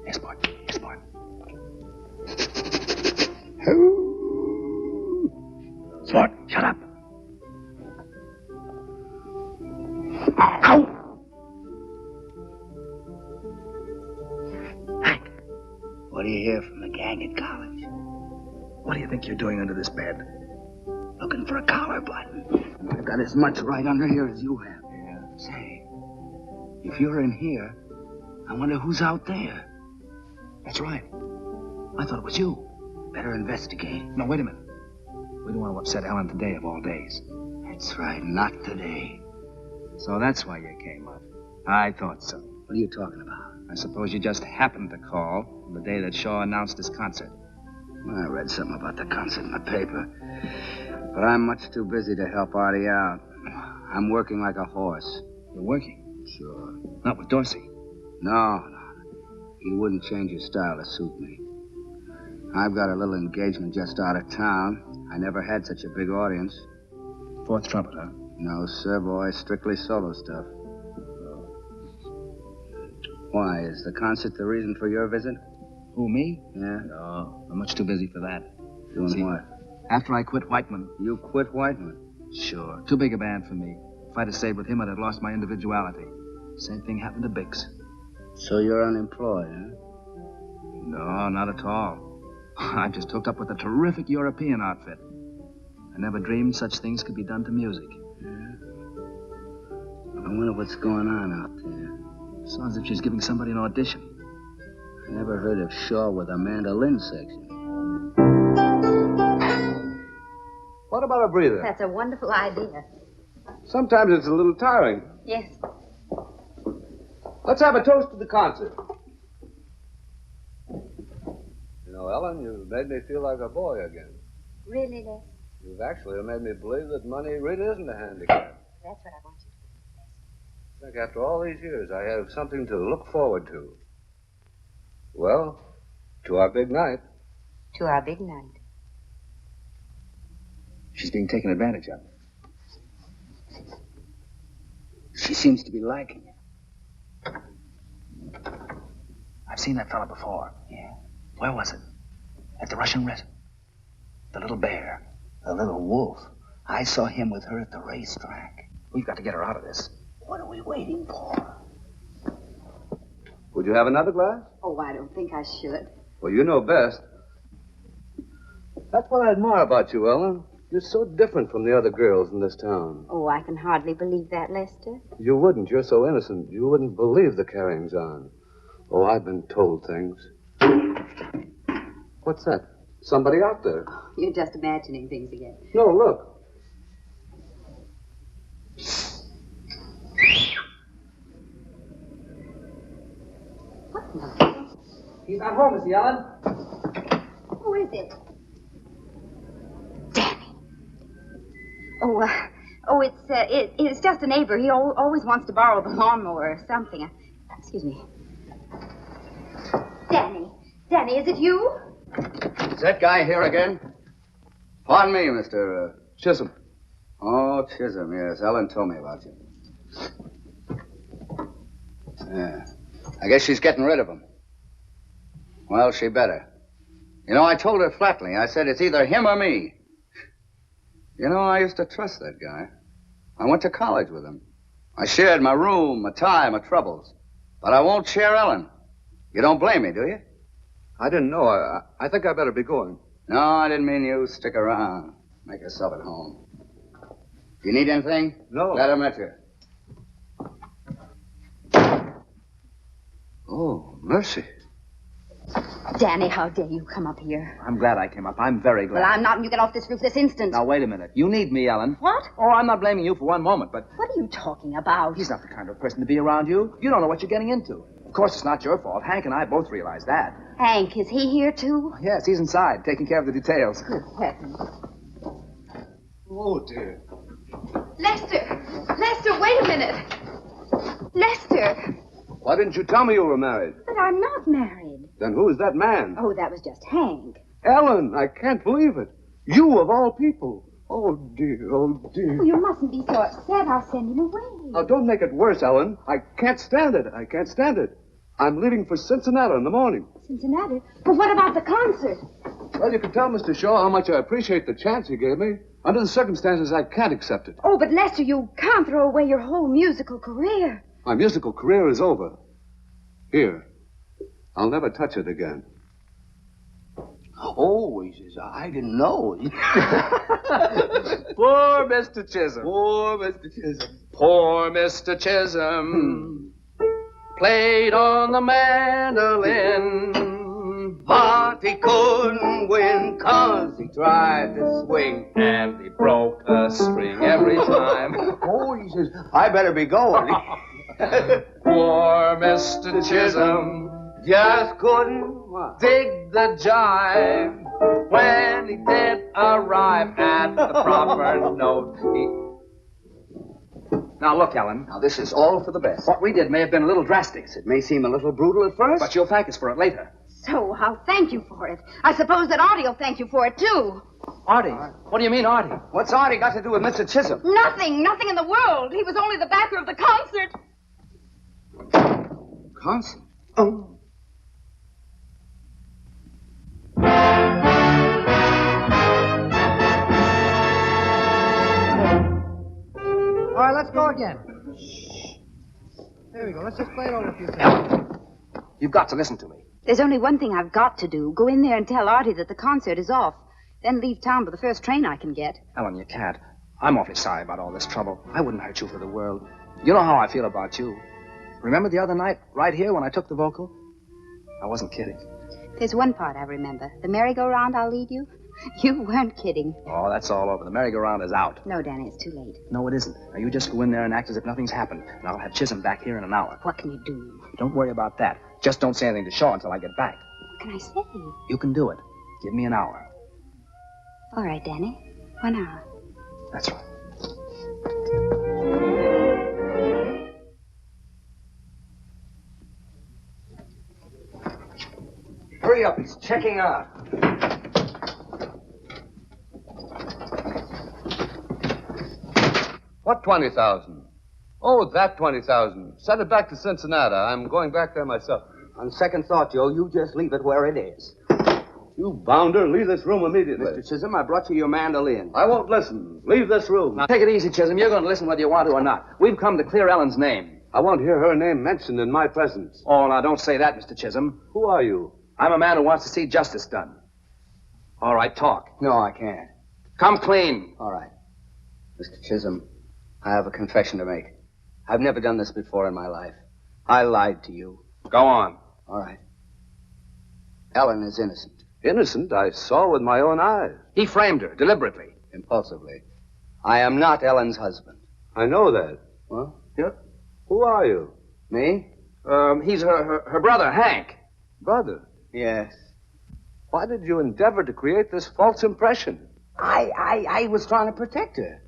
Yes, boy. Yes, boy. Sport, shut up. Ow! Hank, what do you hear from the gang at college? What do you think you're doing under this bed? Looking for a collar button. I've got as much right under here as you have. Yeah. Say, if you're in here, I wonder who's out there. That's right. I thought it was you. Better investigate. No, wait a minute. We don't want to upset Ellen today of all days. That's right, not today. So that's why you came up. I thought so. What are you talking about? I suppose you just happened to call the day that Shaw announced his concert. Well, I read something about the concert in the paper. But I'm much too busy to help Artie out. I'm working like a horse. You're working? Sure. Not with Dorsey? No. He wouldn't change his style to suit me. I've got a little engagement just out of town. I never had such a big audience. Fourth trumpet, huh? No, sir, boy. Strictly solo stuff. Why, is the concert the reason for your visit? Who, me? Yeah? No, I'm much too busy for that. Doing what? After I quit Whiteman. You quit Whiteman? Sure. Too big a band for me. If I'd have stayed with him, I'd have lost my individuality. Same thing happened to Biggs. So you're unemployed, huh? No, not at all. I just hooked up with a terrific European outfit. I never dreamed such things could be done to music. Yeah? I wonder what's going on out there. Sounds as if she's giving somebody an audition. I never heard of Shaw with a mandolin section. What about a breather? That's a wonderful idea. Sometimes it's a little tiring. Yes. Let's have a toast to the concert. You know, Ellen, you've made me feel like a boy again. Really, Les? You've actually made me believe that money really isn't a handicap. That's what I want you to I think after all these years, I have something to look forward to. Well, to our big night. to our big night. She's being taken advantage of. She seems to be liking it. I've seen that fella before. Yeah. Where was it? At the Russian restaurant. The little bear. The little wolf. I saw him with her at the racetrack. We've got to get her out of this. What are we waiting for? Would you have another glass? Oh, I don't think I should. Well, you know best. That's what I admire about you, Ellen. You're so different from the other girls in this town. Oh, I can hardly believe that, Lester. You wouldn't. You're so innocent. You wouldn't believe the carryings on. Oh, I've been told things. What's that? Somebody out there. You're just imagining things again. No, look. He's not home, is he, Ellen? Who is it? Damn it. It's just a neighbor. He always wants to borrow the lawnmower or something. Excuse me. Danny, is it you? Is that guy here again? Pardon me, Mr. Chisholm. Oh, Chisholm, yes. Ellen told me about you. Yeah. I guess she's getting rid of him. Well, she better. You know, I told her flatly. I said it's either him or me. You know, I used to trust that guy. I went to college with him. I shared my room, my time, my troubles. But I won't share Ellen. You don't blame me, do you? I didn't know. I think I better be going. No, I didn't mean you. Stick around. Make yourself at home. You need anything? No. Glad I met you. Oh, mercy. Danny, how dare you come up here? I'm glad I came up. I'm very glad. Well, I'm not, and you get off this roof this instant. Now, wait a minute. You need me, Ellen. What? Oh, I'm not blaming you for one moment, but... What are you talking about? He's not the kind of person to be around you. You don't know what you're getting into. Of course, it's not your fault. Hank and I both realize that. Hank, is he here, too? Yes, he's inside, taking care of the details. Good heavens. Oh, dear. Lester! Lester, wait a minute. Lester! Why didn't you tell me you were married? But I'm not married. Then who is that man? Oh, that was just Hank. Ellen, I can't believe it. You, of all people. Oh, dear, oh, dear. Oh, you mustn't be so upset. I'll send him away. Now, don't make it worse, Ellen. I can't stand it. I can't stand it. I'm leaving for Cincinnati in the morning. Cincinnati? But what about the concert? Well, you can tell Mr. Shaw how much I appreciate the chance he gave me. Under the circumstances, I can't accept it. Oh, but Lester, you can't throw away your whole musical career. My musical career is over. Here. I'll never touch it again. Oh, he says, I didn't know. Poor Mr. Chisholm. Poor Mr. Chisholm. Poor Mr. Chisholm played on the mandolin, But he couldn't win 'cause he tried to swing. and he broke a string every time. Oh, he says, I better be going. Poor Mr. Chisholm just couldn't dig the jive when he did arrive at the proper note. Now, look, Ellen. Now, this is all for the best. What we did may have been a little drastic, It may seem a little brutal at first. but you'll thank us for it later. So I'll thank you for it. I suppose that Artie will thank you for it, too. Artie? What do you mean, Artie? What's Artie got to do with Mr. Chisholm? Nothing in the world. He was only the backer of the concert. Concert? Oh. All right, let's go again. There we go. Let's just play it over a few times. You've got to listen to me. There's only one thing I've got to do. Go in there and tell Artie that the concert is off. Then leave town by the first train I can get. Ellen, you can't. I'm awfully sorry about all this trouble. I wouldn't hurt you for the world. You know how I feel about you. Remember the other night, right here, when I took the vocal? I wasn't kidding. There's one part I remember. The merry-go-round I'll lead you. You weren't kidding. Oh, that's all over. The merry-go-round is out. No, Danny, it's too late. No, it isn't. Now, you just go in there and act as if nothing's happened, and I'll have Chisholm back here in an hour. What can you do? Don't worry about that. Just don't say anything to Shaw until I get back. What can I say? You can do it. Give me an hour. All right, Danny. 1 hour. That's right. Hurry up, he's checking out. What 20,000? Oh, that 20,000. Send it back to Cincinnati. I'm going back there myself. On second thought, Joe, you just leave it where it is. You bounder, leave this room immediately. Mr. Chisholm, I brought you your mandolin. I won't listen. Leave this room. Now, take it easy, Chisholm. You're going to listen whether you want to or not. We've come to clear Ellen's name. I won't hear her name mentioned in my presence. Oh, now, don't say that, Mr. Chisholm. Who are you? I'm a man who wants to see justice done. All right, talk. No, I can't. Come clean. All right. Mr. Chisholm, I have a confession to make. I've never done this before in my life. I lied to you. Go on. All right. Ellen is innocent. Innocent? I saw with my own eyes. He framed her, deliberately. Impulsively. I am not Ellen's husband. I know that. What? Yep. Who are you? Me? He's her brother, Hank. Brother? Yes. Why did you endeavor to create this false impression? I was trying to protect her.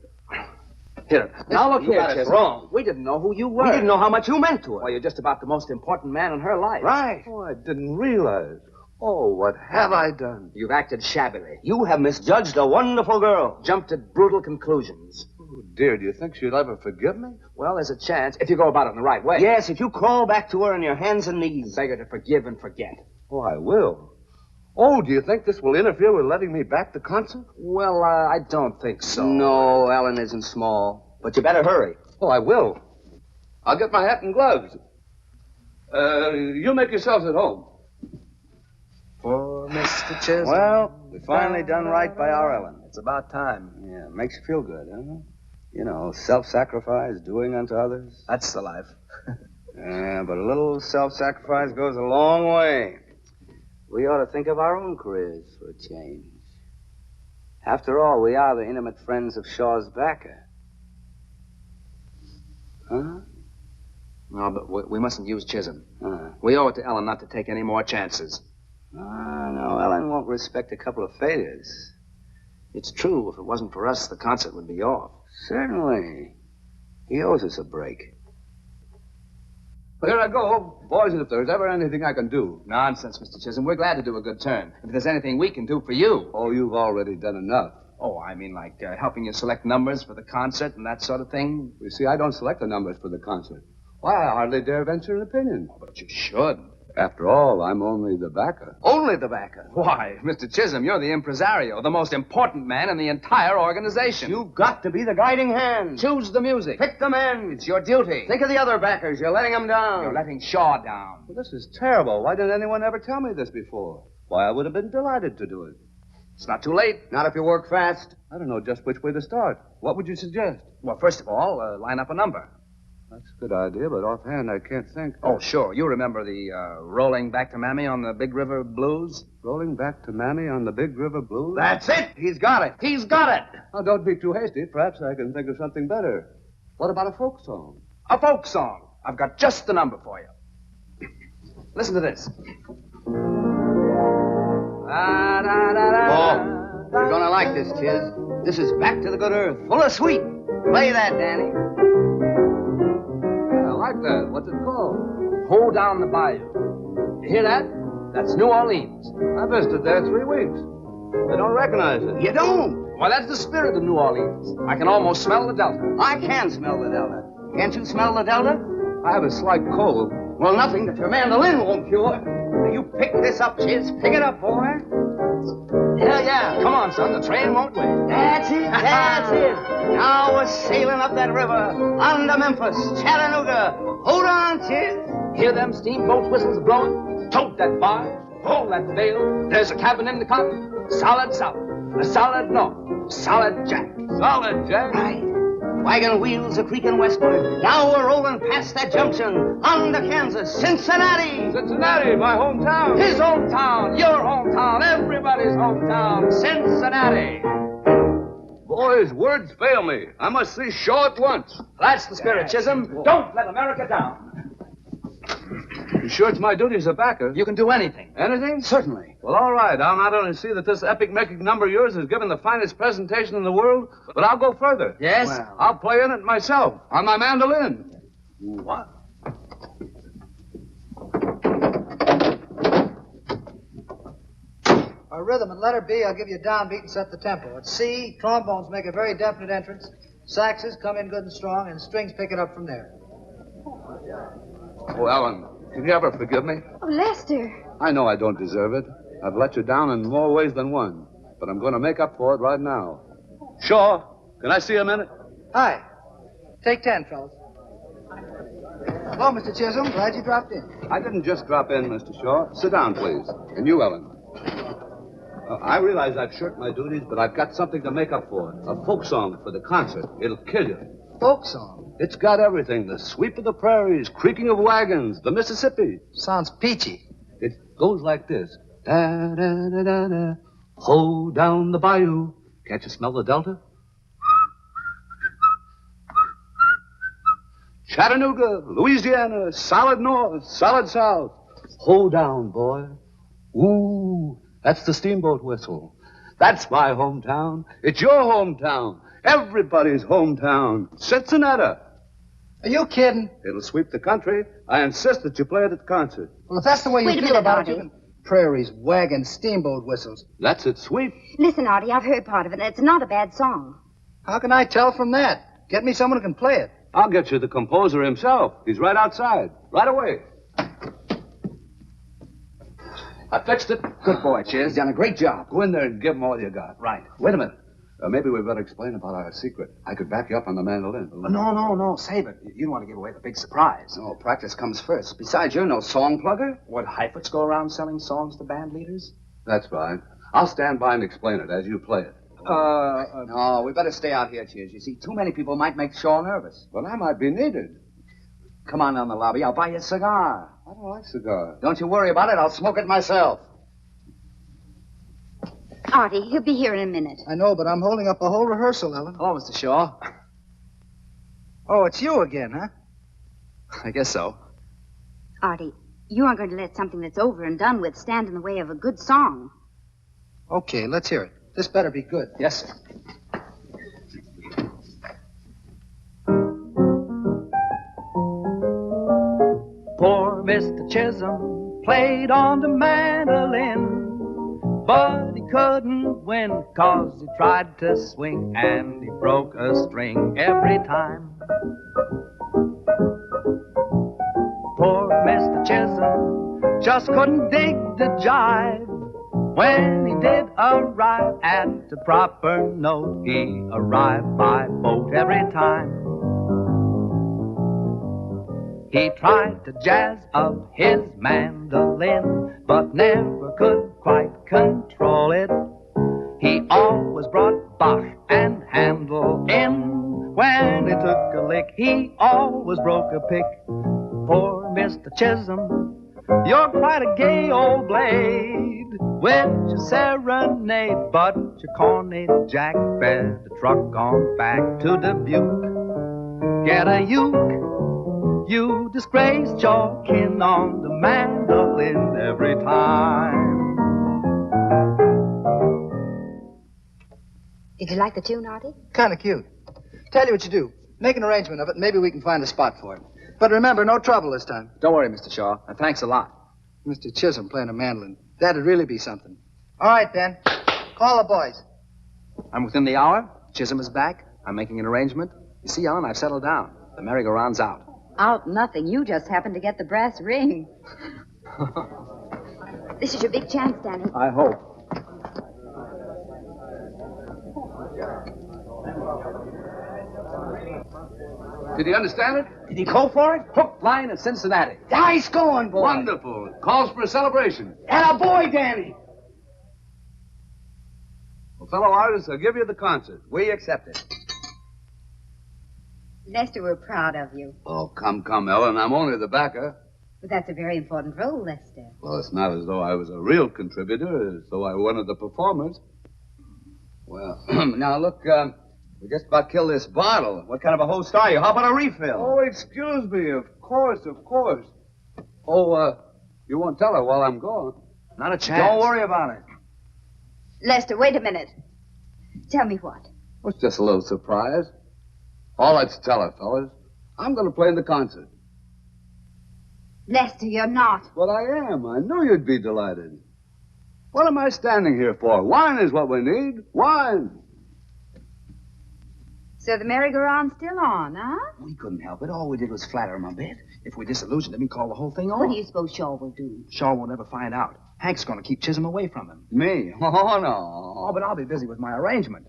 Here. Now look You here, got it Chisholm. wrong. We didn't know who you were. We didn't know how much you meant to her. Well, you're just about the most important man in her life. Right. Oh, I didn't realize. Oh, what have I done? You've acted shabbily. You have misjudged a wonderful girl. Jumped at brutal conclusions. Oh, dear, do you think she'll ever forgive me? Well, there's a chance if you go about it in the right way. Yes, if you crawl back to her on your hands and knees. Beg her to forgive and forget. Oh, I will. Oh, do you think this will interfere with letting me back the concert? Well, I don't think so. No, Ellen isn't small. But you better hurry. Oh, I will. I'll get my hat and gloves. You make yourselves at home. For Mr. Chisholm. Well, we finally done right by our Ellen. It's about time. Yeah, makes you feel good, huh? You know, self-sacrifice, doing unto others. That's the life. Yeah, but a little self-sacrifice goes a long way. We ought to think of our own careers for a change. After all, we are the intimate friends of Shaw's backer. Huh? No, but we mustn't use Chisholm. We owe it to Ellen not to take any more chances. No, Ellen won't respect a couple of failures. It's true. If it wasn't for us, the concert would be off. Certainly. He owes us a break. Well, here I go. Boys, if there's ever anything I can do. Nonsense, Mr. Chisholm. We're glad to do a good turn. If there's anything we can do for you. Oh, you've already done enough. Oh, I mean like helping you select numbers for the concert and that sort of thing? You see, I don't select the numbers for the concert. Why, I hardly dare venture an opinion. Oh, but you should. After all, I'm only the backer. Only the backer? Why, Mr. Chisholm, you're the impresario, the most important man in the entire organization. You've got to be the guiding hand. Choose the music. Pick the men. It's your duty. Think of the other backers. You're letting them down. You're letting Shaw down. Well, this is terrible. Why didn't anyone ever tell me this before? Why, I would have been delighted to do it. It's not too late. Not if you work fast. I don't know just which way to start. What would you suggest? Well, first of all, line up a number. That's a good idea, but offhand I can't think. Oh, sure. You remember the Rolling Back to Mammy on the Big River Blues? Rolling Back to Mammy on the Big River Blues? That's it. He's got it. He's got it. Now, don't be too hasty. Perhaps I can think of something better. What about a folk song? A folk song. I've got just the number for you. Listen to this. Oh, you're gonna like this, Chiz. This is Back to the Good Earth, full of sweet. Play that, Danny. I like that. What's it called? Hold Down the Bayou. You hear that? That's New Orleans. I visited there 3 weeks. I don't recognize it. You don't? Why, that's the spirit of New Orleans. I can almost smell the Delta. I can smell the Delta. Can't you smell the Delta? I have a slight cold. Well, nothing that your mandolin won't cure. You pick this up, Chiz. Pick it up, boy. Yeah. Come on, son. The train won't wait. That's it. That's it. Now we're sailing up that river. On to Memphis, Chattanooga. Hold on, Chiz. Hear them steamboat whistles blowing? Tote that bar. Hold that bale. There's a cabin in the cotton. Solid south. A solid north. Solid Jack. Solid Jack? Right. Wagon wheels are creaking westward. Now we're rolling past that junction. On to Kansas, Cincinnati. Cincinnati, my hometown. His hometown, your hometown, everybody's hometown. Cincinnati. Boys, words fail me. I must see Shaw at once. That's the spirit, Chisholm. Don't let America down. You sure it's my duty as a backer? You can do anything. Anything? Certainly. Well, all right. I'll not only see that this epic-making number of yours is given the finest presentation in the world, but I'll go further. Yes? Well, I'll play in it myself, on my mandolin. What? Our rhythm and letter B, I'll give you a downbeat and set the tempo. At C, trombones make a very definite entrance. Saxes come in good and strong, and strings pick it up from there. Oh, Ellen, can you ever forgive me? Oh, Lester. I know I don't deserve it. I've let you down in more ways than one, but I'm going to make up for it right now. Shaw, can I see a minute? Hi. Take 10, fellas. Hello, Mr. Chisholm. Glad you dropped in. I didn't just drop in, Mr. Shaw. Sit down, please. And you, Ellen. I realize I've shirked my duties, but I've got something to make up for. A folk song for the concert. It'll kill you. Folk song? It's got everything. The sweep of the prairies, creaking of wagons, the Mississippi. Sounds peachy. It goes like this. Da, da, da, da, da. Hold down the bayou. Can't you smell the Delta? Chattanooga, Louisiana, solid north, solid south. Hold down, boy. Ooh, that's the steamboat whistle. That's my hometown. It's your hometown. Everybody's hometown. Cincinnati. Are you kidding? It'll sweep the country. I insist that you play it at the concert. Well, if that's the way you Wait a feel minute, about Artie. it, you can... Prairies, wagons, steamboat whistles. That's it, sweep. Listen, Artie, I've heard part of it, and it's not a bad song. How can I tell from that? Get me someone who can play it. I'll get you the composer himself. He's right outside. Right away. I fixed it. Good boy, Chiz. Done a great job. Go in there and give him all you got. Right. Wait a minute. Maybe we better explain about our secret. I could back you up on the mandolin. No. Save it. You don't want to give away the big surprise. No, practice comes first. Besides, you're no song plugger. Would Heifetz go around selling songs to band leaders? That's fine. I'll stand by and explain it as you play it. No, we better stay out here, Chiz. You see, too many people might make Shaw nervous. But I might be needed. Come on down the lobby. I'll buy you a cigar. I don't like cigars. Don't you worry about it. I'll smoke it myself. Artie, he'll be here in a minute. I know, but I'm holding up the whole rehearsal, Ellen. Hello, Mr. Shaw. Oh, it's you again, huh? I guess so. Artie, you aren't going to let something that's over and done with stand in the way of a good song. Okay, let's hear it. This better be good. Yes, sir. Poor Mr. Chisholm played on the mandolin, but he couldn't win 'cause he tried to swing and he broke a string every time. Poor Mr. Chisholm just couldn't dig the jive. When he did arrive at the proper note, he arrived by boat every time. He tried to jazz up his mandolin, but never could quite control it. He always brought Bach and Handel in. When he took a lick, he always broke a pick. Poor Mr. Chisholm, you're quite a gay old blade with your serenade, but your corny jack better truck on back to Dubuque. Get a uke. You disgraced your kin on the mandolin every time. Did you like the tune, Artie? Kind of cute. Tell you what you do. Make an arrangement of it, and maybe we can find a spot for it. But remember, no trouble this time. Don't worry, Mr. Shaw. And thanks a lot. Mr. Chisholm playing a mandolin. That'd really be something. All right, then. Call the boys. I'm within the hour. Chisholm is back. I'm making an arrangement. You see, Ellen, I've settled down. The merry-go-round's out. Out nothing. You just happened to get the brass ring. This is your big chance, Danny. I hope. Did he understand it? Did he call for it? Hook, line, and Cincinnati. Nice going, boy. Wonderful. Calls for a celebration. And a boy, Danny. Well, fellow artists, I'll give you the concert. We accept it. Lester, we're proud of you. Oh, come, Ellen. I'm only the backer. But that's a very important role, Lester. Well, it's not as though I was a real contributor, as though I were one of the performers. Well, now look, we just about killed this bottle. What kind of a host are you? How about a refill? Oh, excuse me. Of course. Oh, you won't tell her while I'm gone. Not a chance. Don't worry about it. Lester, wait a minute. Tell me what. Well, it's just a little surprise. All that's to tell her, fellas. I'm going to play in the concert. Lester, you're not. But I am. I knew you'd be delighted. What am I standing here for? Wine is what we need. Wine. So the merry-go-round's still on, huh? We couldn't help it. All we did was flatter him a bit. If we disillusioned him, he'd call the whole thing off. What do you suppose Shaw will do? Shaw won't ever find out. Hank's going to keep Chisholm away from him. Me? Oh, no. Oh, but I'll be busy with my arrangement.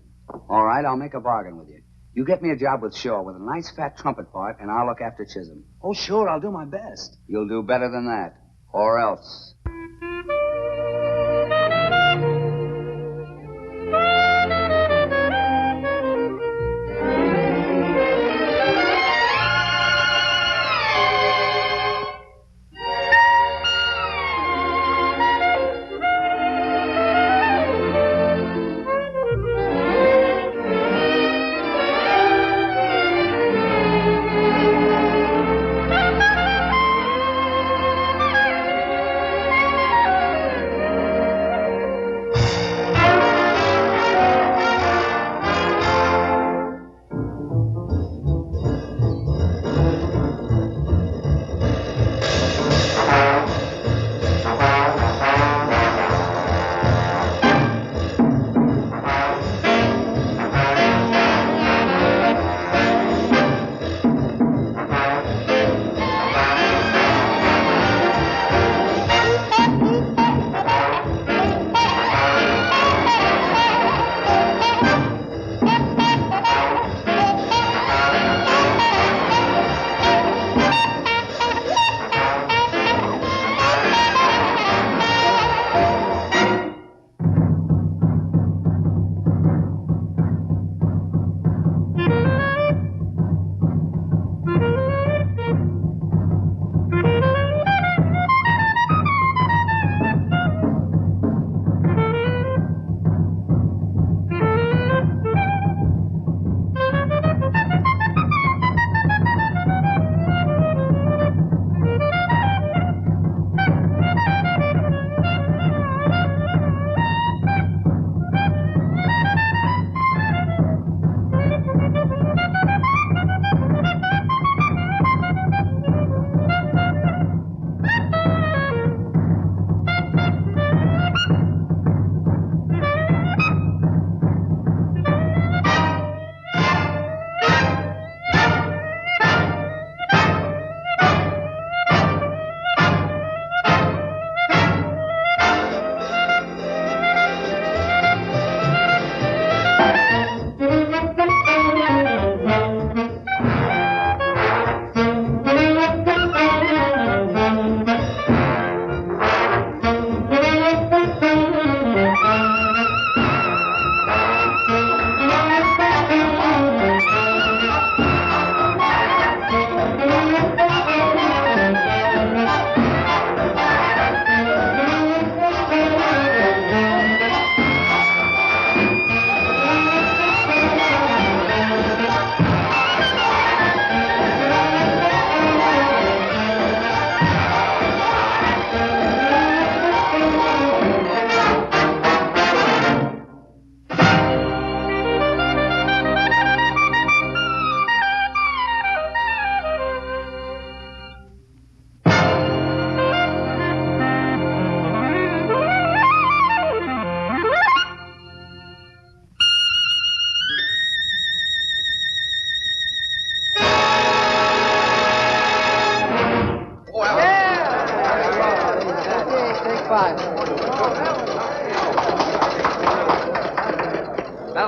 All right, I'll make a bargain with you. You get me a job with Shaw with a nice fat trumpet part, and I'll look after Chisholm. Oh, sure, I'll do my best. You'll do better than that. Or else.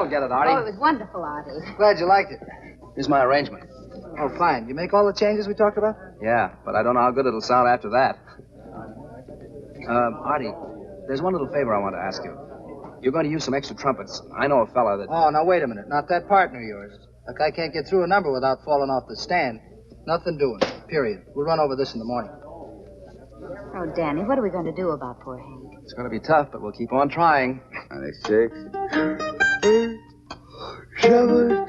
That'll get it, Artie. Oh, it was wonderful, Artie. Glad you liked it. Here's my arrangement. Oh, fine. You make all the changes we talked about? Yeah, but I don't know how good it'll sound after that. Artie, there's one little favor I want to ask you. You're going to use some extra trumpets. I know a fella that... Oh, now, wait a minute. Not that partner of yours. Look, I can't get through a number without falling off the stand. Nothing doing. Period. We'll run over this in the morning. Oh, Danny, what are we going to do about poor Hank? It's going to be tough, but we'll keep on trying. 96, 7, 2,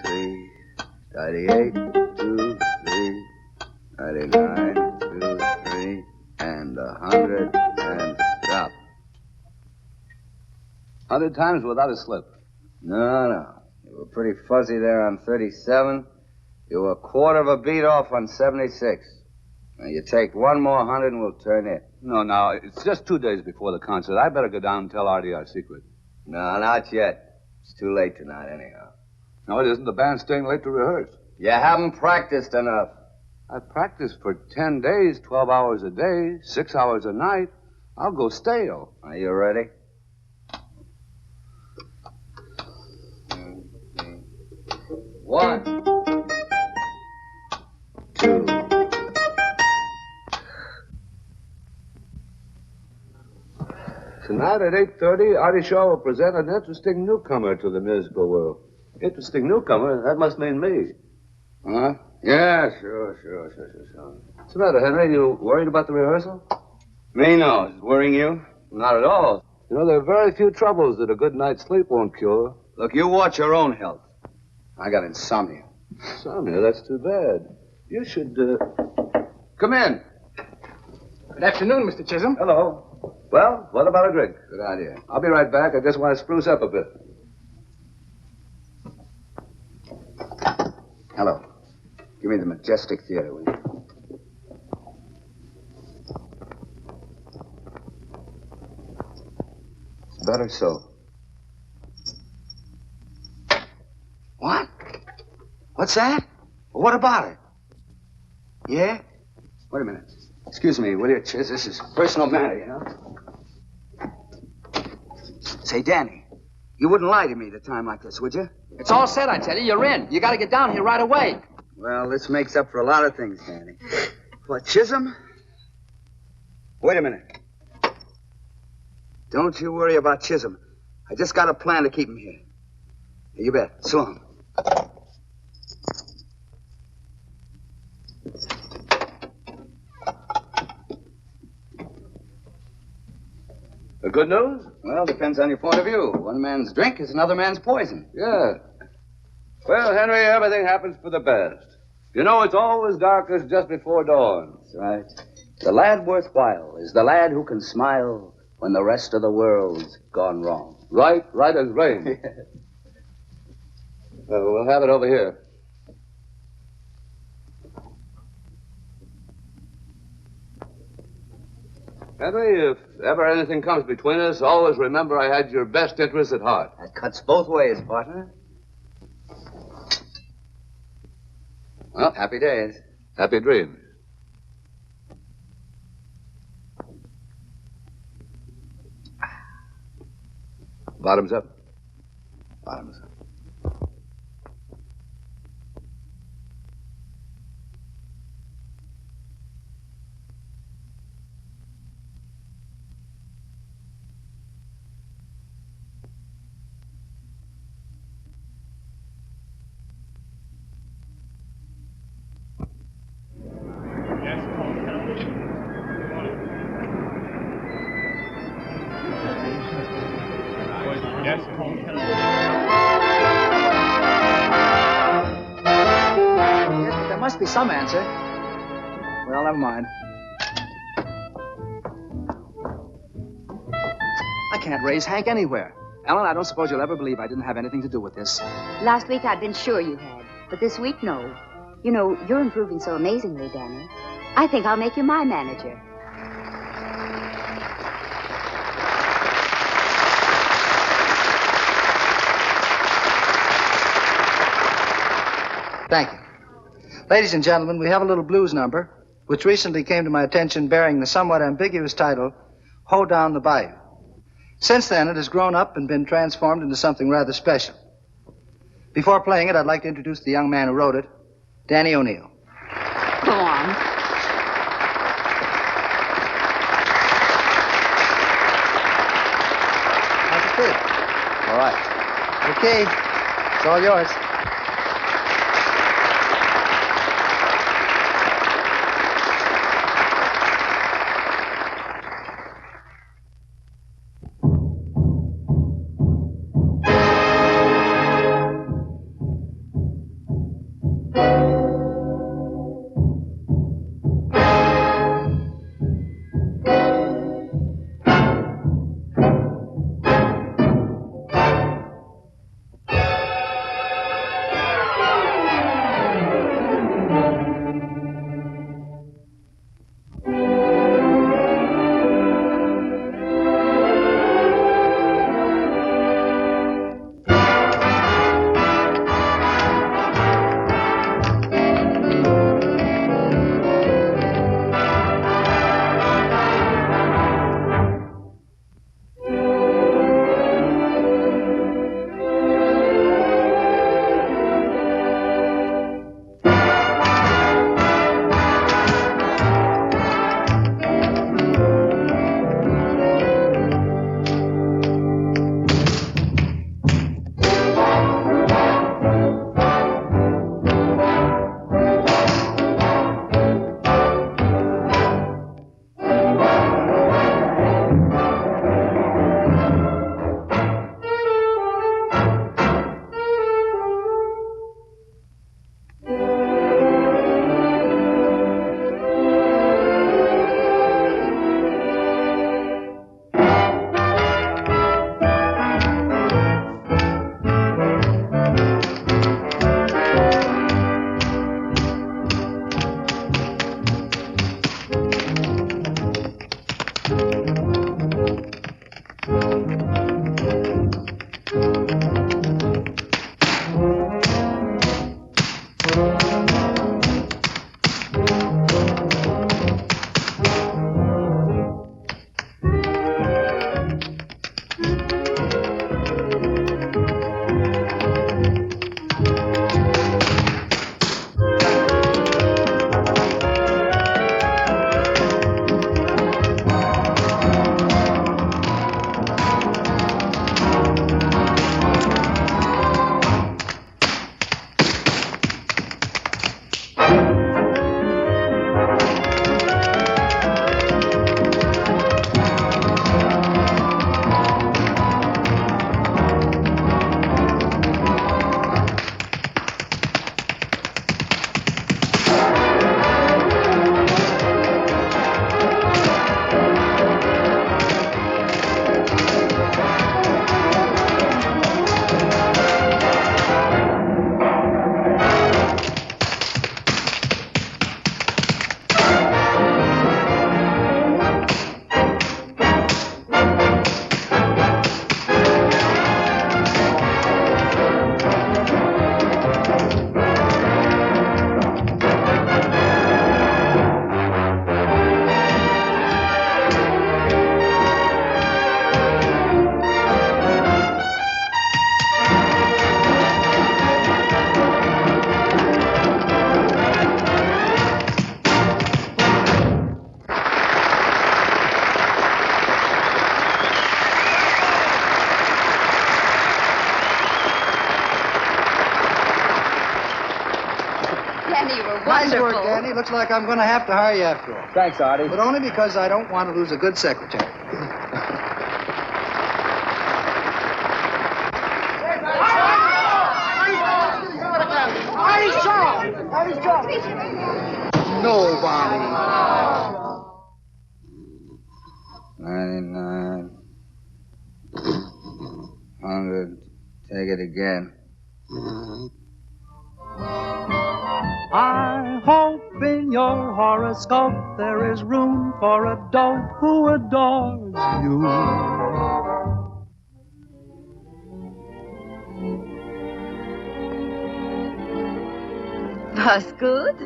3, 98, 2, 3, 99, 2, 3, and 100, and stop. 100 times without a slip. No. You were pretty fuzzy there on 37. You were a quarter of a beat off on 76. Now, you take one more 100 and we'll turn it. No, it's just 2 days before the concert. I better go down and tell Artie our secret. No, not yet. It's too late tonight, anyhow. No, it isn't. The band's staying late to rehearse. You haven't practiced enough. I practiced for 10 days, 12 hours a day, 6 hours a night. I'll go stale. Are you ready? One, 2. Tonight at 8:30, Artie Shaw will present an interesting newcomer to the musical world. Interesting newcomer? That must mean me. Huh? Yeah, sure. What's the matter, Henry? You worried about the rehearsal? Me, no. Is it worrying you? Not at all. You know, there are very few troubles that a good night's sleep won't cure. Look, you watch your own health. I got insomnia. Insomnia? That's too bad. You should, come in. Good afternoon, Mr. Chisholm. Hello. Well, what about a drink? Good idea. I'll be right back. I just want to spruce up a bit. Hello. Give me the Majestic Theater, will you? It's better so. What? What's that? Well, what about it? Yeah? Wait a minute. Excuse me, will you, Chiz? This is a personal matter, you know? Say, Danny, you wouldn't lie to me at a time like this, would you? It's all set, I tell you. You're in. You got to get down here right away. Well, this makes up for a lot of things, Danny. What, Chisholm? Wait a minute. Don't you worry about Chisholm. I just got a plan to keep him here. You bet. So long. The good news? Well, depends on your point of view. One man's drink is another man's poison. Yeah. Well, Henry, everything happens for the best. You know, it's always darkest just before dawn. That's right. The lad worthwhile is the lad who can smile when the rest of the world's gone wrong. Right as rain. We'll have it over here. Henry, if ever anything comes between us, always remember I had your best interests at heart. That cuts both ways, partner. Well, happy days. Happy dreams. Bottoms up. Bottoms up. Yes, but there must be some answer. Well, never mind. I can't raise Hank anywhere. Ellen, I don't suppose you'll ever believe I didn't have anything to do with this. Last week I'd been sure you had, but this week, no. You know, you're improving so amazingly, Danny. I think I'll make you my manager. Thank you. Ladies and gentlemen, we have a little blues number, which recently came to my attention bearing the somewhat ambiguous title, Ho Down the Bayou. Since then, it has grown up and been transformed into something rather special. Before playing it, I'd like to introduce the young man who wrote it, Danny O'Neill. Go on. How's it feel? All right. Okay, it's all yours. Nice work, Danny. Looks like I'm going to have to hire you after all. Thanks, Artie. But only because I don't want to lose a good secretary. Artie Shaw! Artie Shaw! Nobody. 99. 100. Take it again. I hope in your horoscope there is room for a dope who adores you. Was good?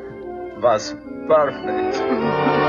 Was perfect.